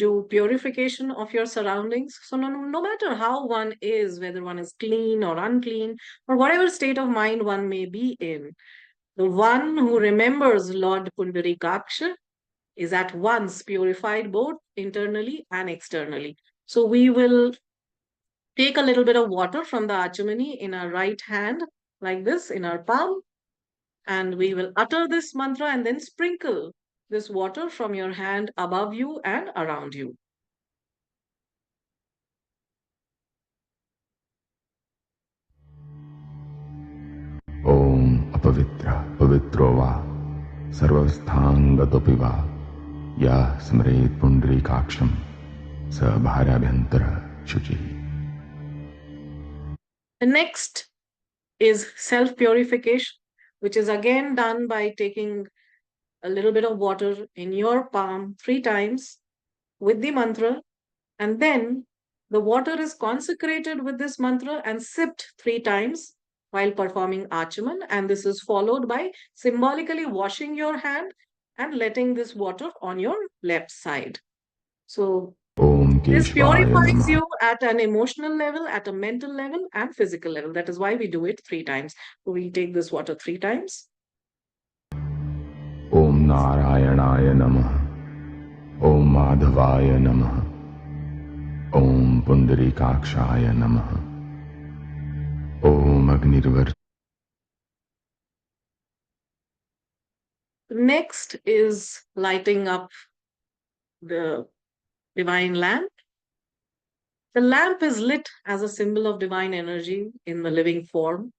do purification of your surroundings. So no matter how one is, whether one is clean or unclean, or whatever state of mind one may be in, the one who remembers Lord Pundarikaksha is at once purified both internally and externally. So we will take a little bit of water from the Achamani in our right hand, like this, in our palm, and we will utter this mantra and then sprinkle this water from your hand above you and around you. Om apavitra pavitro va sarvasthangato va ya smret pundarikaksham sa bharabhyantara shuchi. The next is self-purification, which is again done by taking a little bit of water in your palm 3 times with the mantra, and then the water is consecrated with this mantra and sipped 3 times while performing Achaman, and this is followed by symbolically washing your hand and letting this water on your left side. So Om this Keshvaya purifies Namaha. you at an emotional level, at a mental level, and physical level. That is why we do it 3 times. So we take this water 3 times. Om Narayanaya Namaha. Om Madhavaya Namaha. Om Pundarikakshaya Namaha. Om Agnirvar. Next is lighting up the divine lamp. The lamp is lit as a symbol of divine energy in the living form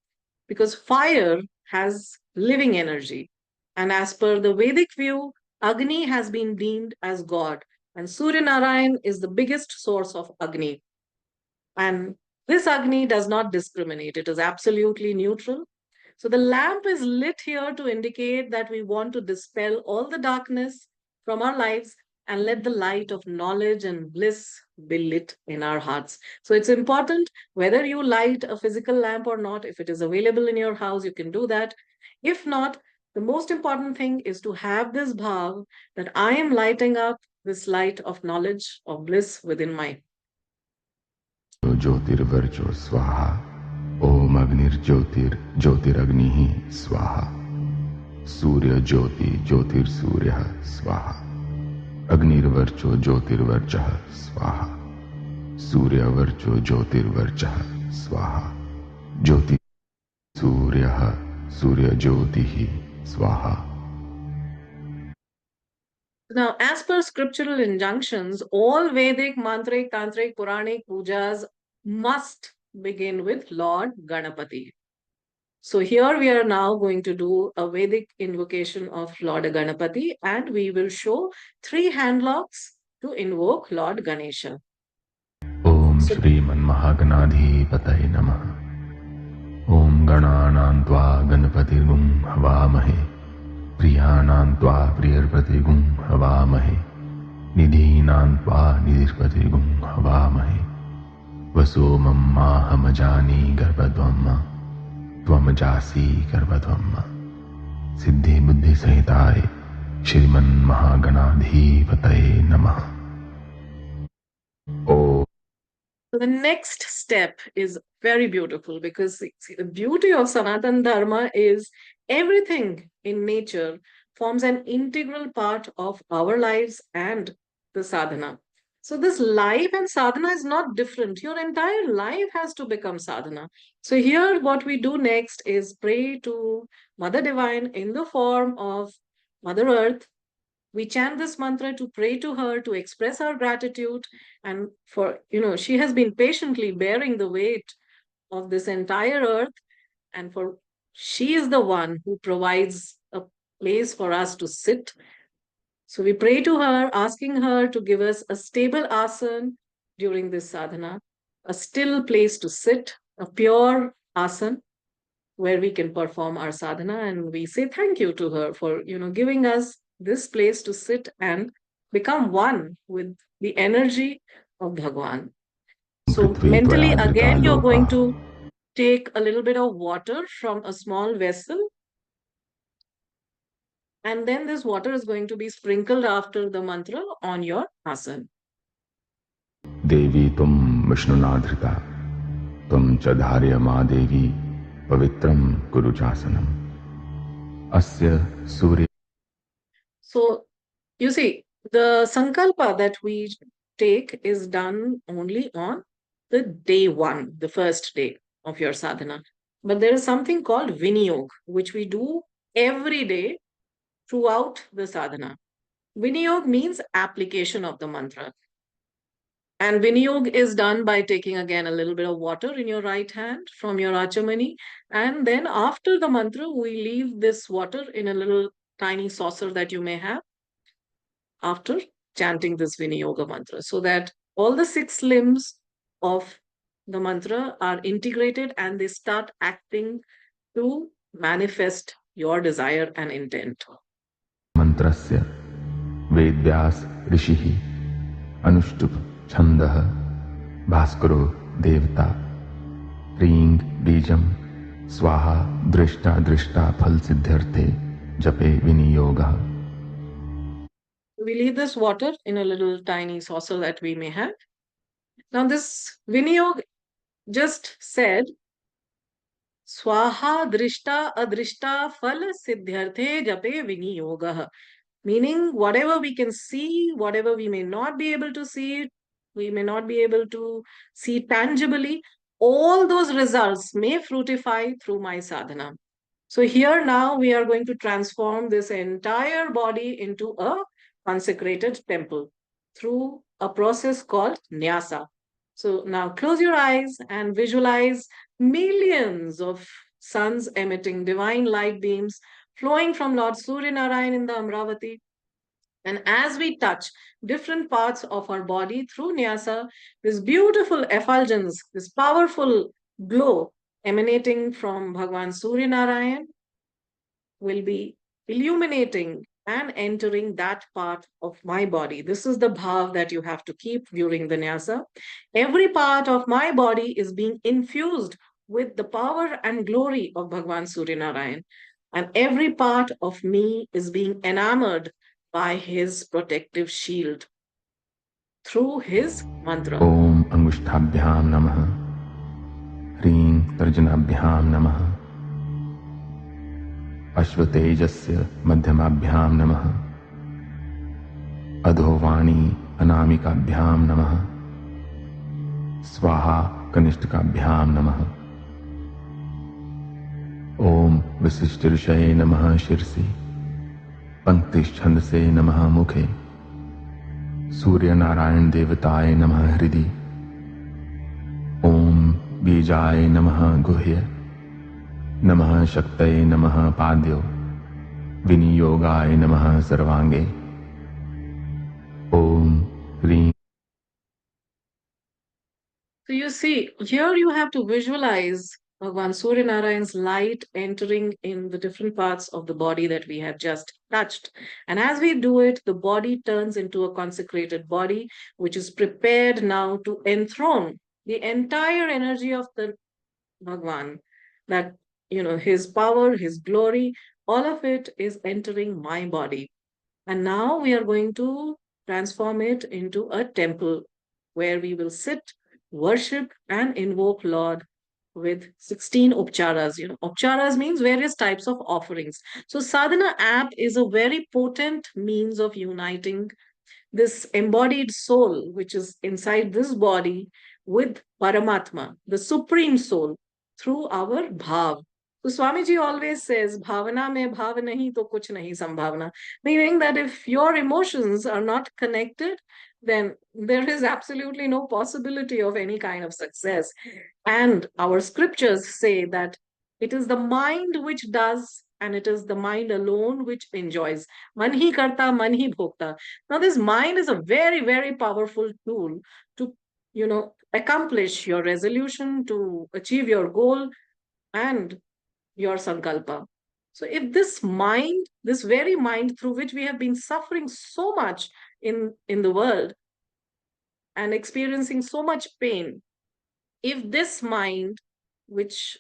because fire has living energy. And as per the Vedic view, Agni has been deemed as God, and Surya Narayan is the biggest source of Agni. And this Agni does not discriminate, it is absolutely neutral. So the lamp is lit here to indicate that we want to dispel all the darkness from our lives and let the light of knowledge and bliss be lit in our hearts. So it's important whether you light a physical lamp or not. If it is available in your house, you can do that. If not, the most important thing is to have this bhav that I am lighting up this light of knowledge, of bliss within my. Jyotirvarcho Swaha. Om Agnir Jyotiragnihi Swaha. Surya Jyoti Jyotir Surya Swaha. Agnirvarcho Jyotirvarchah Swaha. Surya Varcho Jyotirvarchah Swaha. Jyoti Surya Surya Jyotihi Swaha. Now, as per scriptural injunctions, all Vedic, mantric, tantric, Puranic pujas must begin with Lord Ganapati. So here we are now going to do a Vedic invocation of Lord Ganapati, and we will show 3 hand locks to invoke Lord Ganesha. Om Shriman Mahaganadhipataye Namaha. Om Gananam Tva Ganapatirgum Havamahe. Priyanam Tva Priyarpatirgum Havamahe. Nidhinam Tva Nidhirpatirgum Havamahe. Vasomam Mahamajani Garbhadvamma. Tvamajasi Garbhadvamma. Siddhi Buddhi Sahitaye Shriman Mahaganadhipataye Namaha. Oh. So the next step is very beautiful because see, the beauty of Sanatana Dharma is everything in nature forms an integral part of our lives and the sadhana. So this life and sadhana is not different. Your entire life has to become sadhana. So here what we do next is pray to Mother Divine in the form of Mother Earth. We chant this mantra to pray to her, to express our gratitude. And for, she has been patiently bearing the weight of this entire earth. And she is the one who provides a place for us to sit. So we pray to her, asking her to give us a stable asana during this sadhana, a still place to sit, a pure asana where we can perform our sadhana. And we say thank you to her for, giving us this place to sit and become one with the energy of Bhagwan. So mentally, again, you're going to take a little bit of water from a small vessel And then this water is going to be sprinkled after the mantra on your asan. देवी तुम विष्णुनाधृता तुम च धार्य मा देवी पवित्रम कुरु चासनम अस्य सूर्य. So you see, the sankalpa that we take is done only on the day one, the first day of your sadhana. But there is something called viniyog, which we do every day throughout the sadhana. Viniyog means application of the mantra. And viniyog is done by taking again a little bit of water in your right hand from your achamani. And then after the mantra, we leave this water in a little tiny saucer that you may have after chanting this Viniyoga mantra, so that all the 6 limbs of the mantra are integrated and they start acting to manifest your desire and intent. मंत्रस्य Vedvyas ऋषिः अनुष्टुप छन्दः भास्करो देवता ह्रीं बीजं स्वाहा दृष्टा दृष्टा फल सिद्ध्यर्थे जपे विनियोगः. We leave this water in a little tiny saucer that we may have. Now, this Viniyog just said, Swaha drishta adrishta fal siddhyarthe jape viniyogah. Meaning, whatever we can see, whatever we may not be able to see, we may not be able to see tangibly, all those results may fructify through my sadhana. So, here now we are going to transform this entire body into a consecrated temple through a process called nyasa. So now close your eyes and visualize millions of suns emitting divine light beams flowing from Lord Surya Narayan in the Amravati. And as we touch different parts of our body through nyasa, this beautiful effulgence, this powerful glow emanating from Bhagwan Surya Narayan will be illuminating and entering that part of my body. This is the bhav that you have to keep during the nyasa. Every part of my body is being infused with the power and glory of Bhagwan Surya Narayan. And every part of me is being enamored by his protective shield through his mantra. ओम अंगुष्ठाभ्याम नमः ह्रीं तर्जनाभ्यां नमः अश्वतेजस्य मध्यमाभ्यां नमः अधोवाणी अनामिकाभ्यां नमः स्वाहा कनिष्ठकाभ्यां नमः ओम विशिष्ट ऋषये नमः शिरसि पंक्तिश्छंदसे नमः मुखे सूर्य नारायण देवताय नमः हृदि ओम बीजाय नमः गुह्य नमः शक्तये नमः पाद्यो विनियोगाय नमः सर्वांगे ओम ह्रीं. So you see, here you have to visualize Bhagwan Surya Narayan's light entering in the different parts of the body that we have just touched. And as we do it, the body turns into a consecrated body, which is prepared now to enthrone the entire energy of the Bhagwan. That, his power, his glory, all of it is entering my body. And now we are going to transform it into a temple where we will sit, worship, and invoke Lord with 16 upcharas. Upcharas means various types of offerings. So Sadhana app is a very potent means of uniting this embodied soul, which is inside this body, with Paramatma, the supreme soul, through our bhav. So Swamiji always says, bhavana mein bhav nahi to kuch nahi sambhavana. Meaning that if your emotions are not connected, then there is absolutely no possibility of any kind of success. And our scriptures say that it is the mind which does, and it is the mind alone which enjoys. Man hi karta, man hi bhokta. Now, this mind is a very, very powerful tool to, accomplish your resolution, to achieve your goal and your sankalpa. So, if this mind, this very mind through which we have been suffering so much in the world and experiencing so much pain, if this mind, which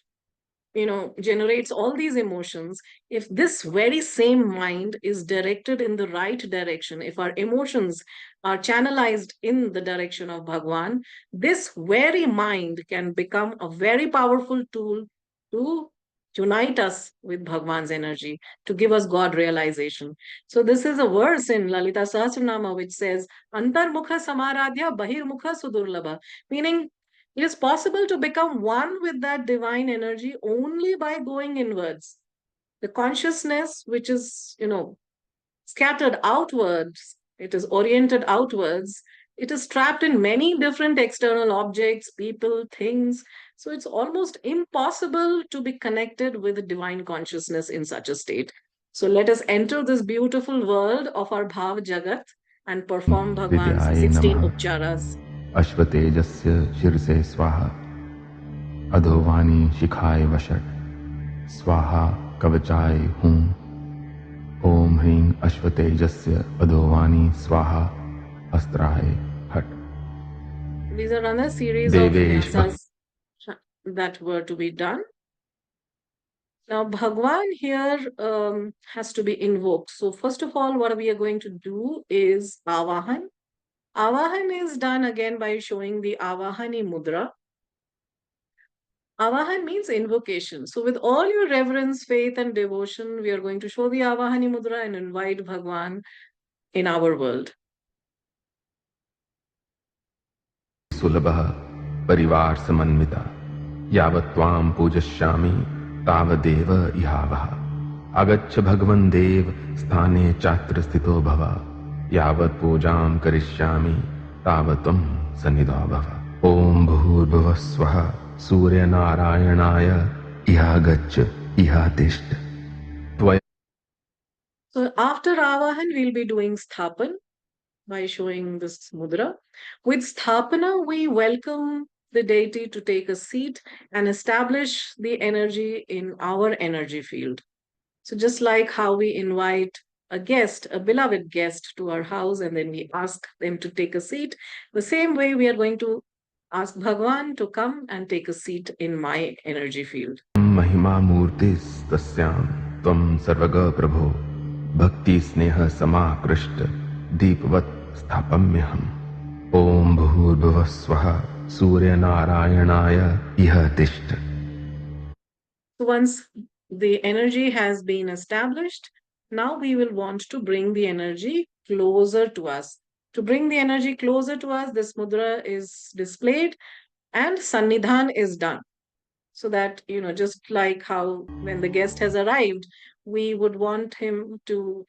generates all these emotions, if this very same mind is directed in the right direction, if our emotions are channelized in the direction of Bhagwan, this very mind can become a very powerful tool to unite us with Bhagwan's energy, to give us God realization. So this is a verse in Lalita Sahasranama which says, Antarmukha samaradhya bahirmukha sudurlabha, meaning it is possible to become one with that divine energy only by going inwards. The consciousness, which is, scattered outwards, it is oriented outwards, it is trapped in many different external objects, people, things. So it's almost impossible to be connected with the divine consciousness in such a state. So let us enter this beautiful world of our Bhav Jagat and perform Bhagwan's दिव्याय 16 नमः upcharas. अश्वतेजस्य शिरसे स्वाहा अधोवानी शिखाय वषट् स्वाहा कवचाय हूं ओम ह्रीं अश्वतेजस्य अधोवानी स्वाहा अस्त्राय हट. These are another series Devesh of vyasas that were to be done. Now, Bhagwan here has to be invoked. So, first of all, what we are going to do is Avahan. Avahan is done again by showing the Avahani Mudra. Avahan means invocation. So, with all your reverence, faith, and devotion, we are going to show the Avahani Mudra and invite Bhagwan in our world. सुलभः परिवार समन्विता यावत् त्वां पूजयिष्यामि तावदेव इहावः आगच्छ भगवन् देव स्थाने चात्र स्थितो भव यावत् पूजां करिष्यामि तावत् त्वं सन्निधो भव. ओम भूर्भुवः स्वः सूर्यनारायणाय इहागच्छ इहातिष्ठ. So after Avahan, we'll be doing Sthapan by showing this mudra. With Sthapana, we welcome the deity to take a seat and establish the energy in our energy field. So just like how we invite a guest, a beloved guest to our house, and then we ask them to take a seat, the same way we are going to ask Bhagwan to come and take a seat in my energy field. महिमा मूर्तिस्तस्यां त्वं सर्वगः प्रभो भक्ति स्नेह समाकृष्ट दीपवत् स्थापम्यहम्. ओम भूर्भुवः स्वः सूर्यनारायणाय इह तिष्ठ. Once the energy has been established, now we will want to bring the energy closer to us. To bring the energy closer to us, this mudra is displayed and Sannidhan is done. So that, just like how when the guest has arrived, we would want him to,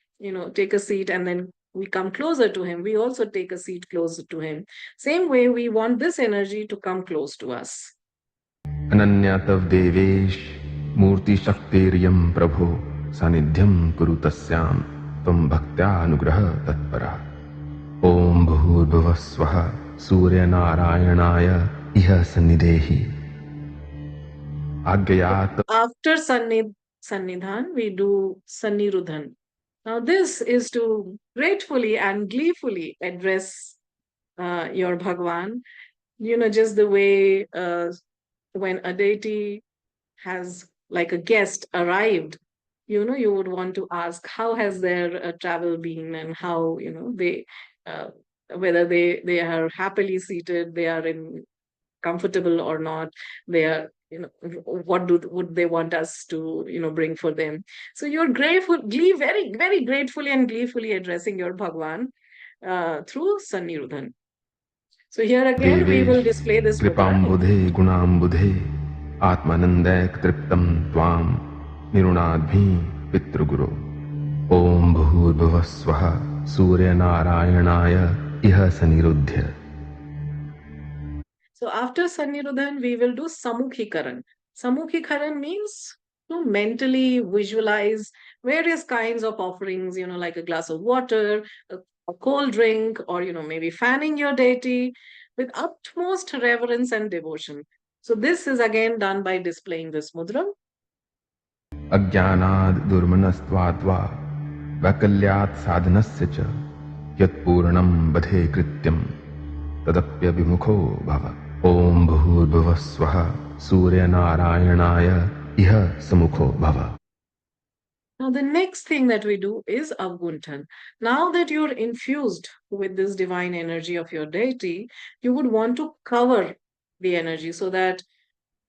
take a seat and then we come closer to him. We also take a seat closer to him. Same way, we want this energy to come close to us. Ananya तव देवेश मूर्ति शक्तिर्यं प्रभो सानिध्यं कुरु तस्यां त्वं भक्त्या अनुग्रह तत्परः. ओम भूर्भुवः स्वः सूर्यनारायणाय इह सन्निधेहि. आज्ञयात्. After Sannidhan, we do Sannirudhan. Now, this is to gratefully and gleefully address your Bhagwan. Just the way when a deity has, like a guest, arrived, you would want to ask, how has their travel been and how, they, whether they are happily seated, they are in comfortable or not, they are, what would they want us to, bring for them. So you're very, very gratefully and gleefully addressing your Bhagwan through Sannirudhan. So here again we will display this कृपाम्बुधे गुणाम्बुधे आत्मानन्दैक तृप्तं त्वां निरुणाद्भि पितृगुरो. ओम भूर्भुवः स्वः सूर्यनारायणाय इह सनिरुध्य. So after Sannirudhan, we will do Samukhikaran. Samukhikaran means to mentally visualize various kinds of offerings, like a glass of water, a cold drink, or, maybe fanning your deity with utmost reverence and devotion. So this is again done by displaying this mudra. अज्ञानाद् दुर्मनस्त्वाद्वा वैकल्यात् साधनस्य च यत्पूर्णं बधे कृत्यं तदप्यभिमुखो भव. ओम भूर्भुवः स्वः सूर्यनारायणाय iha samukho bhava. Now, the next thing that we do is Avguntan. Now that you're infused with this divine energy of your deity, you would want to cover the energy so that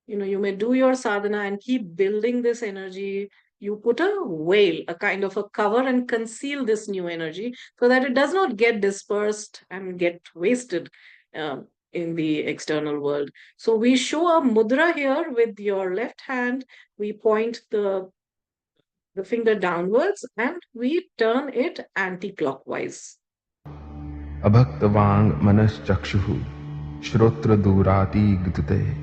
you may do your sadhana and keep building this energy. You put a veil, a kind of a cover, and conceal this new energy so that it does not get dispersed and get wasted in the external world. So we show a mudra here with your left hand. We point the finger downwards and we turn it anti-clockwise. Abhaktavang manaschakshuhu shrotra durati gdute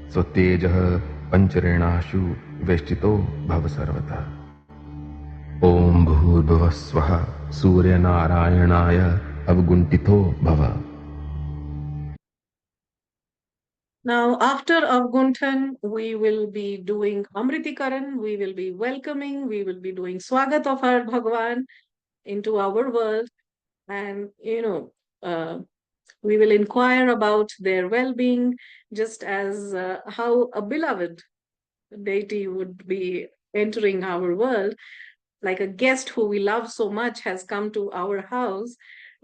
swatejah pancharenashu veshtito bhavasarvata. Om bhurbhuvasvaha surya narayanaya avguntito bhava. Now, after Avguntan, we will be doing Amritikaran, we will be welcoming, we will be doing Swagat of our Bhagwan into our world. And, we will inquire about their well being, just as how a beloved deity would be entering our world, like a guest who we love so much has come to our house,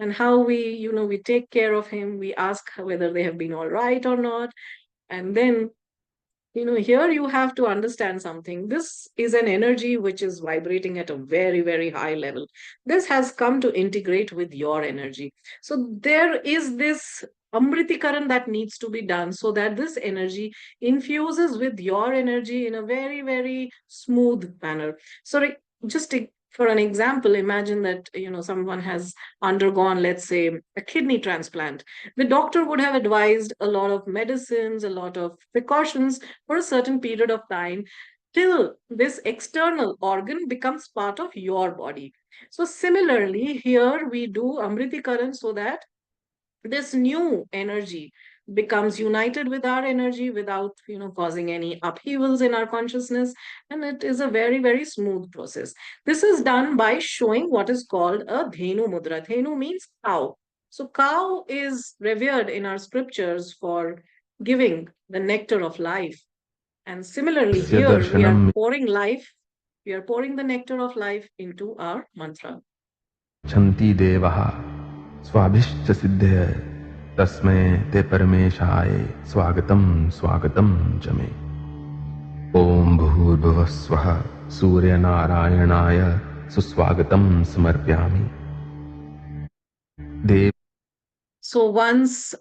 and how we take care of him. We ask whether they have been all right or not. And then here you have to understand something. This is an energy which is vibrating at a very, very high level. This has come to integrate with your energy. So there is this Amritikaran that needs to be done so that this energy infuses with your energy in a very, very smooth manner. So just for an example, imagine that someone has undergone, let's say, a kidney transplant. The doctor would have advised a lot of medicines, a lot of precautions for a certain period of time till this external organ becomes part of your body. So similarly, here we do Amritikaran so that this new energy becomes united with our energy without causing any upheavals in our consciousness, and it is a very, very smooth process. This is done by showing what is called a dhenu mudra. Dhenu means cow. So cow is revered in our scriptures for giving the nectar of life, and similarly Tasya here we are darshanam pouring life, we are pouring the nectar of life into our mantra. chanti devaha swabhishcha siddhye tasmai te parameshaye swagatam swagatam chame. Om bhurbhuvasvaha surya narayanaya suswagatam samarpyami. Dev. So once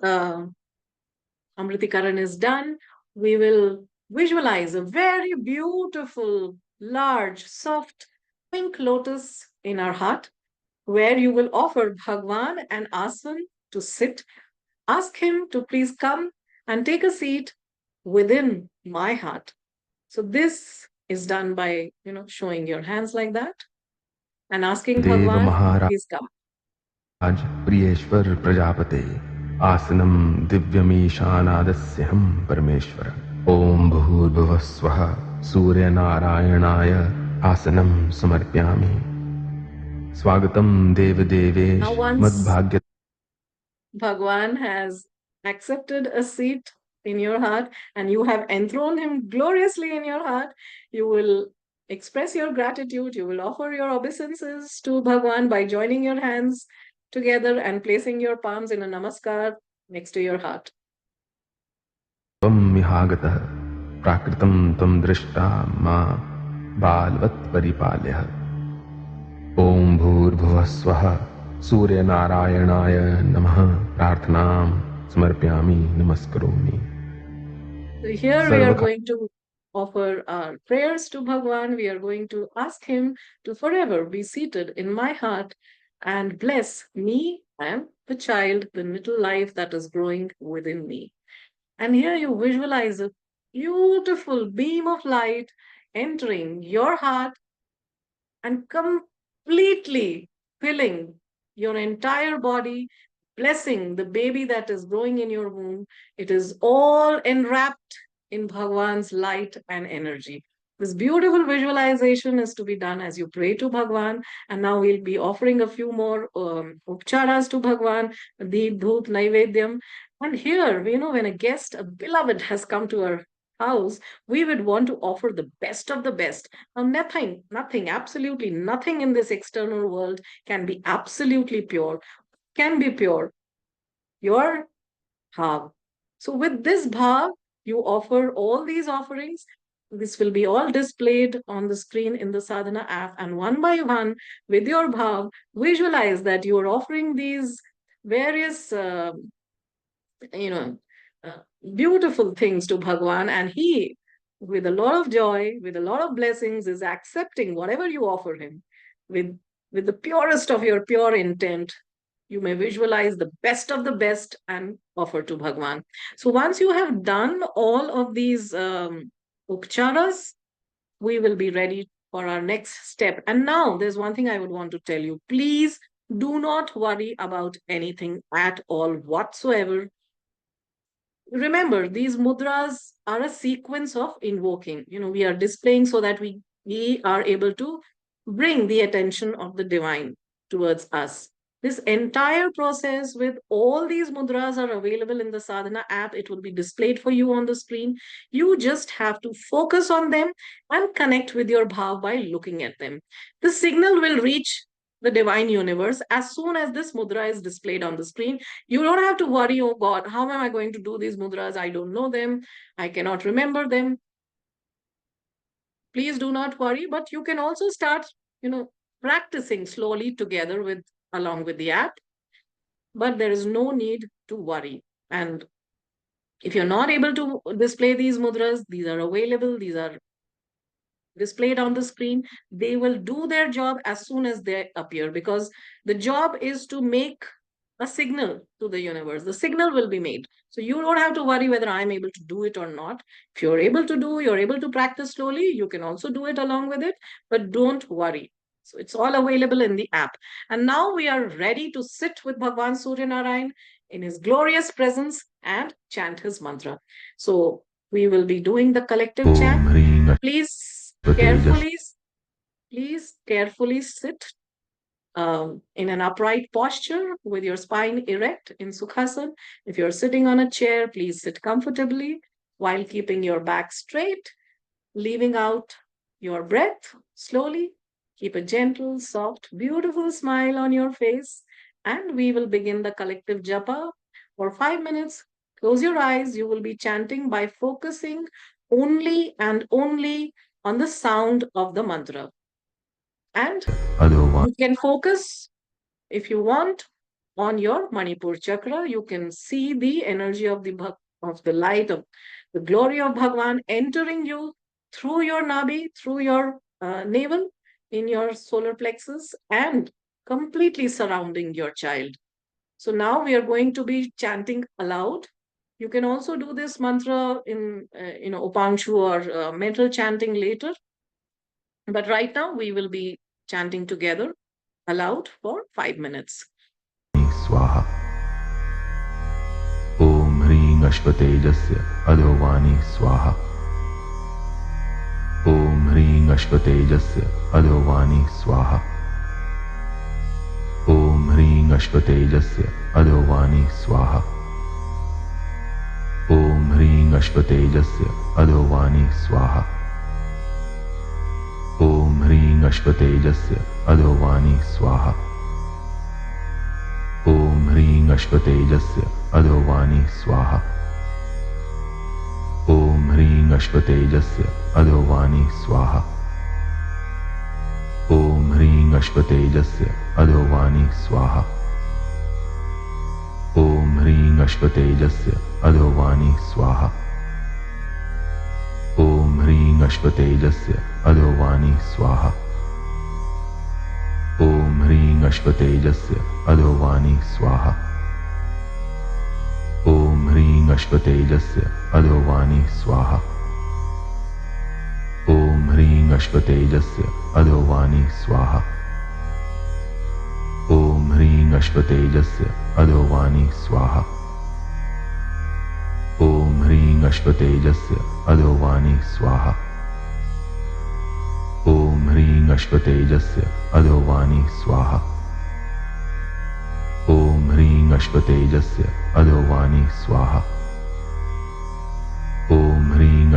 Amritikaran is done, we will visualize a very beautiful, large, soft, pink lotus in our heart, where you will offer Bhagwan an asan to sit. Ask him to please come and take a seat within my heart. So this is done by, showing your hands like that and asking Deva Bhagwan, Maharaj please come. Priyeshwar Prajapate Asanam Divyameshanadasyaham Parameshwara. Om Bhurbhuvasvaha Surya Narayanaya Asanam Samarpyami. Swagatam Deva Devesh Now once Madbhagya. Bhagwan has accepted a seat in your heart and you have enthroned him gloriously in your heart, you will express your gratitude. You will offer your obeisances to Bhagwan by joining your hands together and placing your palms in a namaskar next to your heart. Tvam mihagatah prakritam tam drishta ma balvat paripalya. Om bhurbhuvasvaha surya narayanaya namaha prarthanam samarpyami namaskaromi. So here we are going to offer our prayers to Bhagwan. We are going to ask him to forever be seated in my heart and bless me and the child, the little life that is growing within me. And here you visualize a beautiful beam of light entering your heart and completely filling your entire body, blessing the baby that is growing in your womb. It is all enwrapped in Bhagwan's light and energy. This beautiful visualization is to be done as you pray to Bhagwan. And now we'll be offering a few more upcharas to Bhagwan, Deep, Dhoop, Naivedyam. And here, when a guest, a beloved has come to our house, we would want to offer the best of the best. Now, nothing, absolutely nothing in this external world can be absolutely pure, can be pure. Your bhav. So, with this bhav, you offer all these offerings. This will be all displayed on the screen in the Sadhana app. And one by one, with your bhav, visualize that you are offering these various you know, uh, beautiful things to Bhagwan, and he, with a lot of joy, with a lot of blessings, is accepting whatever you offer him with, with the purest of your pure intent. You may visualize the best of the best and offer to Bhagwan. So once you have done all of these upcharas, we will be ready for our next step. And now there's one thing I would want to tell you. Please do not worry about anything at all whatsoever. Remember, these mudras are a sequence of invoking. We are displaying so that we are able to bring the attention of the divine towards us. This entire process with all these mudras are available in the Sadhana app. It will be displayed for you on the screen. You just have to focus on them and connect with your bhav by looking at them. The signal will reach the divine universe as soon as this mudra is displayed on the screen. You don't have to worry, oh God, how am I going to do these mudras? I don't know them. I cannot remember them. Please do not worry, but you can also start, practicing slowly together along with the app. But there is no need to worry. And if you're not able to display these mudras, these are available, these are displayed on the screen. They will do their job as soon as they appear, because the job is to make a signal to the universe. The signal will be made. So you don't have to worry whether I'm able to do it or not. If you're able to do, you're able to practice slowly, you can also do it along with it, but don't worry. So it's all available in the app. And now we are ready to sit with Bhagwan Surya Narayan in his glorious presence and chant his mantra. So we will be doing the collective chant. Please carefully sit in an upright posture with your spine erect in Sukhasana. If you're sitting on a chair, please sit comfortably while keeping your back straight, leaving out your breath slowly. Keep a gentle, soft, beautiful smile on your face, and we will begin the collective japa for 5 minutes. Close your eyes. You will be chanting by focusing only and only on the sound of the mantra. And you can focus, if you want, on your Manipur chakra. You can see the energy of the light of the glory of Bhagwan entering you through your nabi, through your navel, in your solar plexus, and completely surrounding your child. So now we are going to be chanting aloud. You can also do this mantra in upanshu or mental chanting later. But right now we will be chanting together aloud for 5 minutes. Swaha. Om Hring Ashpatejasya Adhovani Swaha. Om Hring Ashpatejasya Adhovani Swaha. Om Hring Ashpatejasya Adhovani Swaha. Om Hring Ashpatejasya Adhovani Swaha. Om Hring Ashpatejasya Adhovani Swaha. Om Hring Ashpatejasya Adhovani Swaha. Om Hring Ashpatejasya Adhovani Swaha. Om Hring Ashpatejasya Adhovani Swaha. Om Hring Ashpatejasya Adhovani Swaha. Om Hring Ashpatejasya Adhovani Swaha. Om Hring Ashpatejasya Adhovani Swaha. Om Hring Ashpatejasya Adhovani Swaha. Om Hring Ashpatejasya Adhovani Swaha. Om Hring Ashpatejasya Adhovani Swaha. Om Hring Ashpatejasya Adhovani Swaha. Om Hring Ashpatejasya Adhovani Swaha. Om Hring Ashpatejasya Adhovani Swaha. Om Hring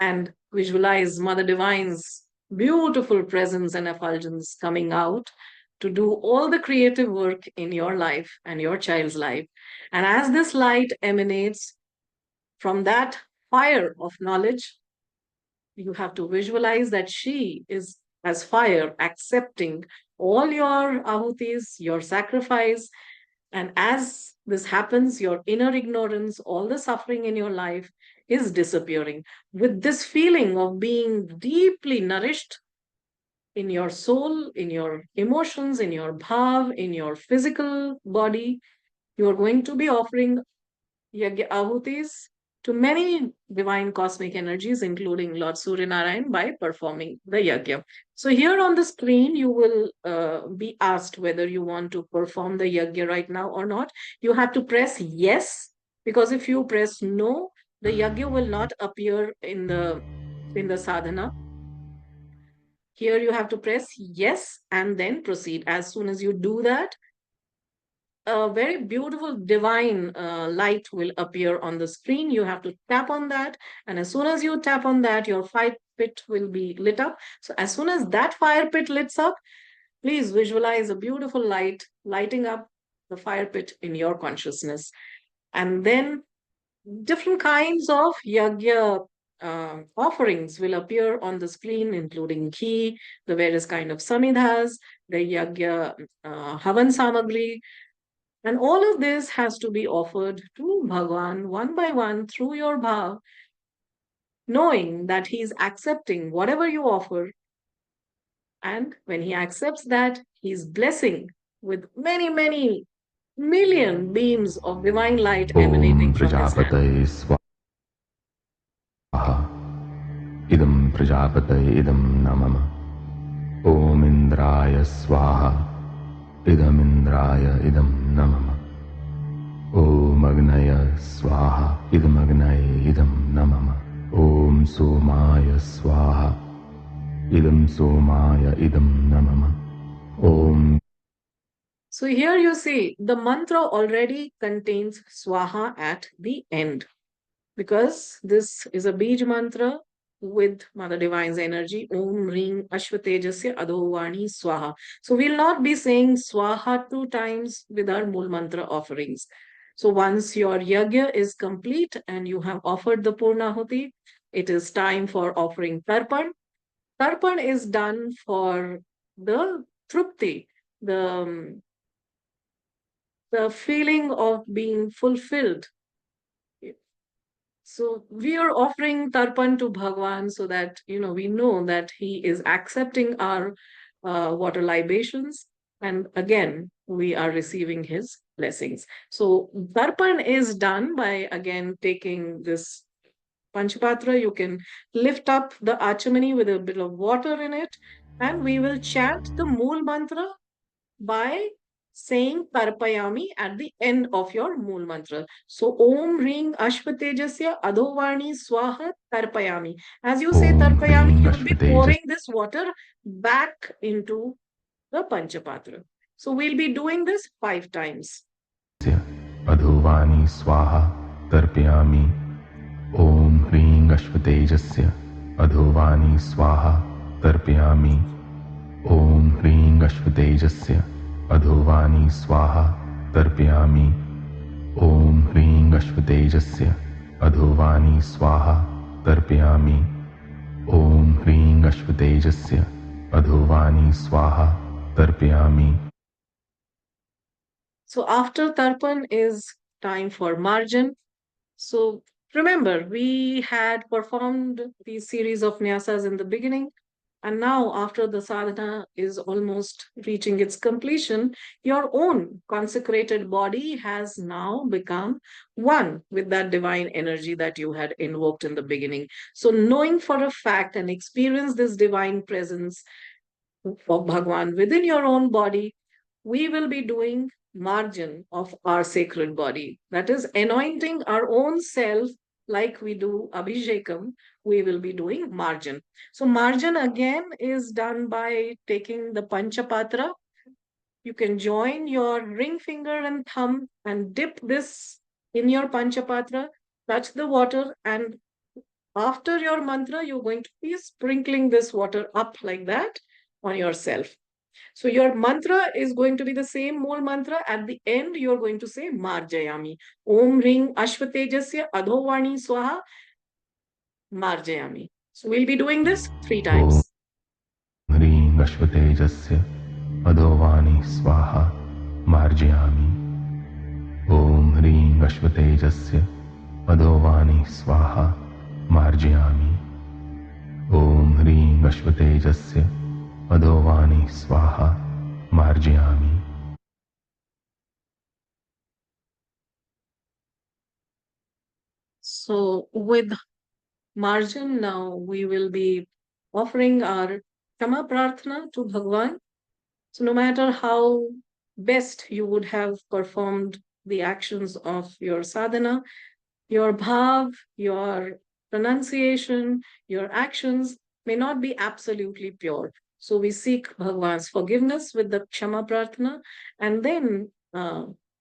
and visualize Mother Divine's beautiful presence and effulgence coming out to do all the creative work in your life and your child's life. And as this light emanates from that fire of knowledge, you have to visualize that she is as fire accepting all your ahutis, your sacrifice. And as this happens, your inner ignorance, all the suffering in your life is disappearing with this feeling of being deeply nourished in your soul, in your emotions, in your bhav, in your physical body. You are going to be offering yagya ahutis to many divine cosmic energies, including Lord Surya Narayan, by performing the yagya. So here on the screen, you will be asked whether you want to perform the yagya right now or not. You have to press yes, because if you press no, the yagya will not appear in the sadhana. Here you have to press yes and then proceed. As soon as you do that, a very beautiful divine light will appear on the screen. You have to tap on that. And as soon as you tap on that, your fire pit will be lit up. So as soon as that fire pit lights up, please visualize a beautiful light lighting up the fire pit in your consciousness. And then different kinds of yagya offerings will appear on the screen, including ghee, the various kind of samidhas, the yagya havan samagri, and all of this has to be offered to Bhagwan one by one through your bhav, knowing that he is accepting whatever you offer. And when he accepts that, he is blessing with many, many million beams of divine light Om emanating from his hand. प्रजापतये स्वाहा इदं प्रजापतये इदं न मम ॐ इन्द्राय स्वाहा इदमिन्द्राय इदं न मम ॐ अग्नय स्वाहा इदमग्नये इदं न मम ॐ सोमाय स्वाहा इदं सोमाय इदं न मम ॐ. So here you see the mantra already contains swaha at the end, because this is a bij mantra with Mother Divine's energy. Om Ring Ashvatejasya Adhovani Swaha. So we'll not be saying Swaha 2 times with our Mool Mantra offerings. So once your yagya is complete and you have offered the Purnahuti, it is time for offering Tarpan. Tarpan is done for the Trupti, the feeling of being fulfilled. So we are offering tarpan to Bhagwan so that, we know that he is accepting our water libations. And again, we are receiving his blessings. So tarpan is done by, again, taking this Panchapatra. You can lift up the Achamani with a bit of water in it. And we will chant the Mool Mantra by saying Tarpayami at the end of your Mool Mantra. So, Om Ring Ashvatejasya Adhovani Swaha Tarpayami. As you say Om Tarpayami, ह्रीं you will be pouring अश्वतेजस्य this water back into the Panchapatra. So, we'll be doing this 5 times. अधोवाणी स्वाहा तर्पयामि ॐ ह्रीं अश्वतेजस्य अधोवाणी स्वाहा तर्पयामि ॐ ह्रीं अश्वतेजस्य अधोवाणी स्वाहा तर्पयामि ॐ ह्रीं अश्वतेजस्य अधोवाणी स्वाहा तर्पयामि ॐ ह्रीं अश्वतेजस्य अधोवाणी स्वाहा तर्पयामि. So after Tarpan is time for Marjan. So remember, we had performed these series of nyasas in the beginning. And now, after the sadhana is almost reaching its completion, your own consecrated body has now become one with that divine energy that you had invoked in the beginning. So, knowing for a fact and experience this divine presence of Bhagwan within your own body, we will be doing marjan of our sacred body. That is, anointing our own self like we do abhishekam, we will be doing marjan. So marjan again is done by taking the panchapatra. You can join your ring finger and thumb and dip this in your panchapatra, touch the water and after your mantra, you're going to be sprinkling this water up like that on yourself. So your mantra is going to be the same mole mantra. At the end, you're going to say Marjayami. Om Ring Ashvatejasya Adhovani Swaha Marjayami. So we'll be doing this 3 times. ह्रीं अश्वतेजस्य अधोवाणी स्वाहा मार्जयामि ॐ ह्रीं अश्वतेजस्य अधोवाणी स्वाहा मार्जयामि ॐ ह्रीं अश्वतेजस्य अधोवाणी स्वाहा मार्जयामि. So with Marjan now, we will be offering our Kama Prarthana to Bhagwan. So no matter how best you would have performed the actions of your sadhana, your bhav, your pronunciation, your actions may not be absolutely pure. So we seek Bhagwan's forgiveness with the Kshama Prarthana, and then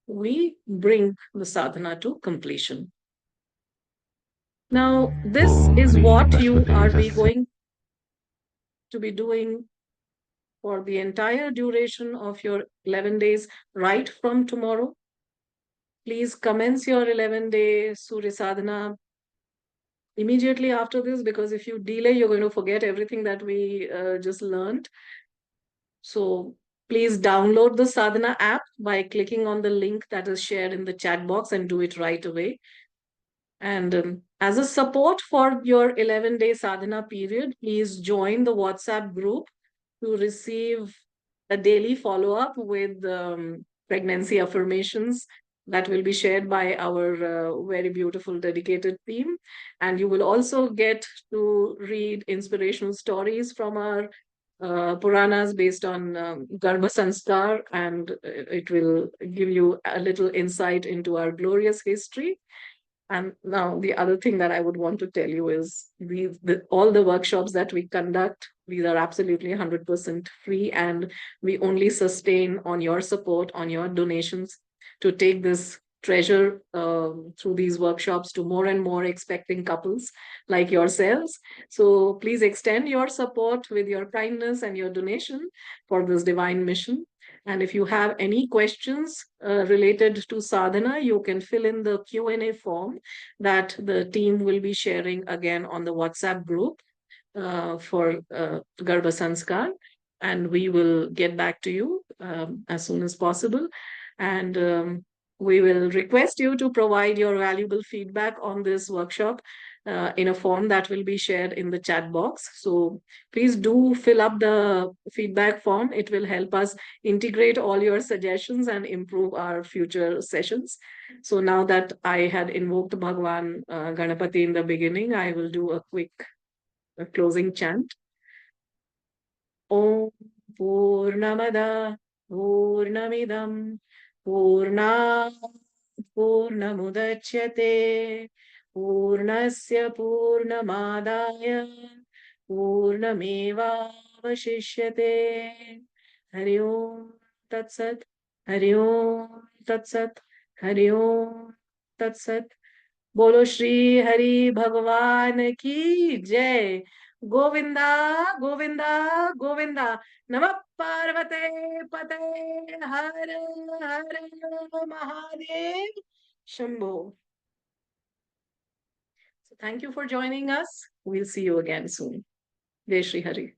we bring the sadhana to completion. Now, this is what you are going to be doing for the entire duration of your 11 days, right from tomorrow. Please commence your 11-day Surya Sadhana immediately after this, because if you delay, you're going to forget everything that we just learned. So please download the Sadhana app by clicking on the link that is shared in the chat box and do it right away. And as a support for your 11-day sadhana period, please join the WhatsApp group to receive a daily follow-up with pregnancy affirmations that will be shared by our very beautiful dedicated team. And you will also get to read inspirational stories from our Puranas based on Garbha Sanskar, and it will give you a little insight into our glorious history. And now the other thing that I would want to tell you is all the workshops that we conduct, these are absolutely 100% free, and we only sustain on your support, on your donations, to take this treasure through these workshops to more and more expecting couples like yourselves. So please extend your support with your kindness and your donation for this divine mission. And if you have any questions related to sadhana, you can fill in the Q&A form that the team will be sharing again on the WhatsApp group for Garbha Sanskar. And we will get back to you as soon as possible. And we will request you to provide your valuable feedback on this workshop in a form that will be shared in the chat box. So please do fill up the feedback form. It will help us integrate all your suggestions and improve our future sessions. So now that I had invoked Bhagwan Ganapati in the beginning, I will do a quick closing chant. Om Purnamada Purnamidam Purnat Purnamudachyate Purnasya Purnamadaya Purnamevavashishyate. Hari Om Tat Sat. Hari Om Tat Sat. Hari Om Tat Sat. बोलो श्री हरि भगवान की जय. गोविंदा गोविंदा गोविंदा. नमः पार्वते पते हर हर Mahadev Shambho. So thank you for joining us. We'll see you again soon. Jai Shri Hari.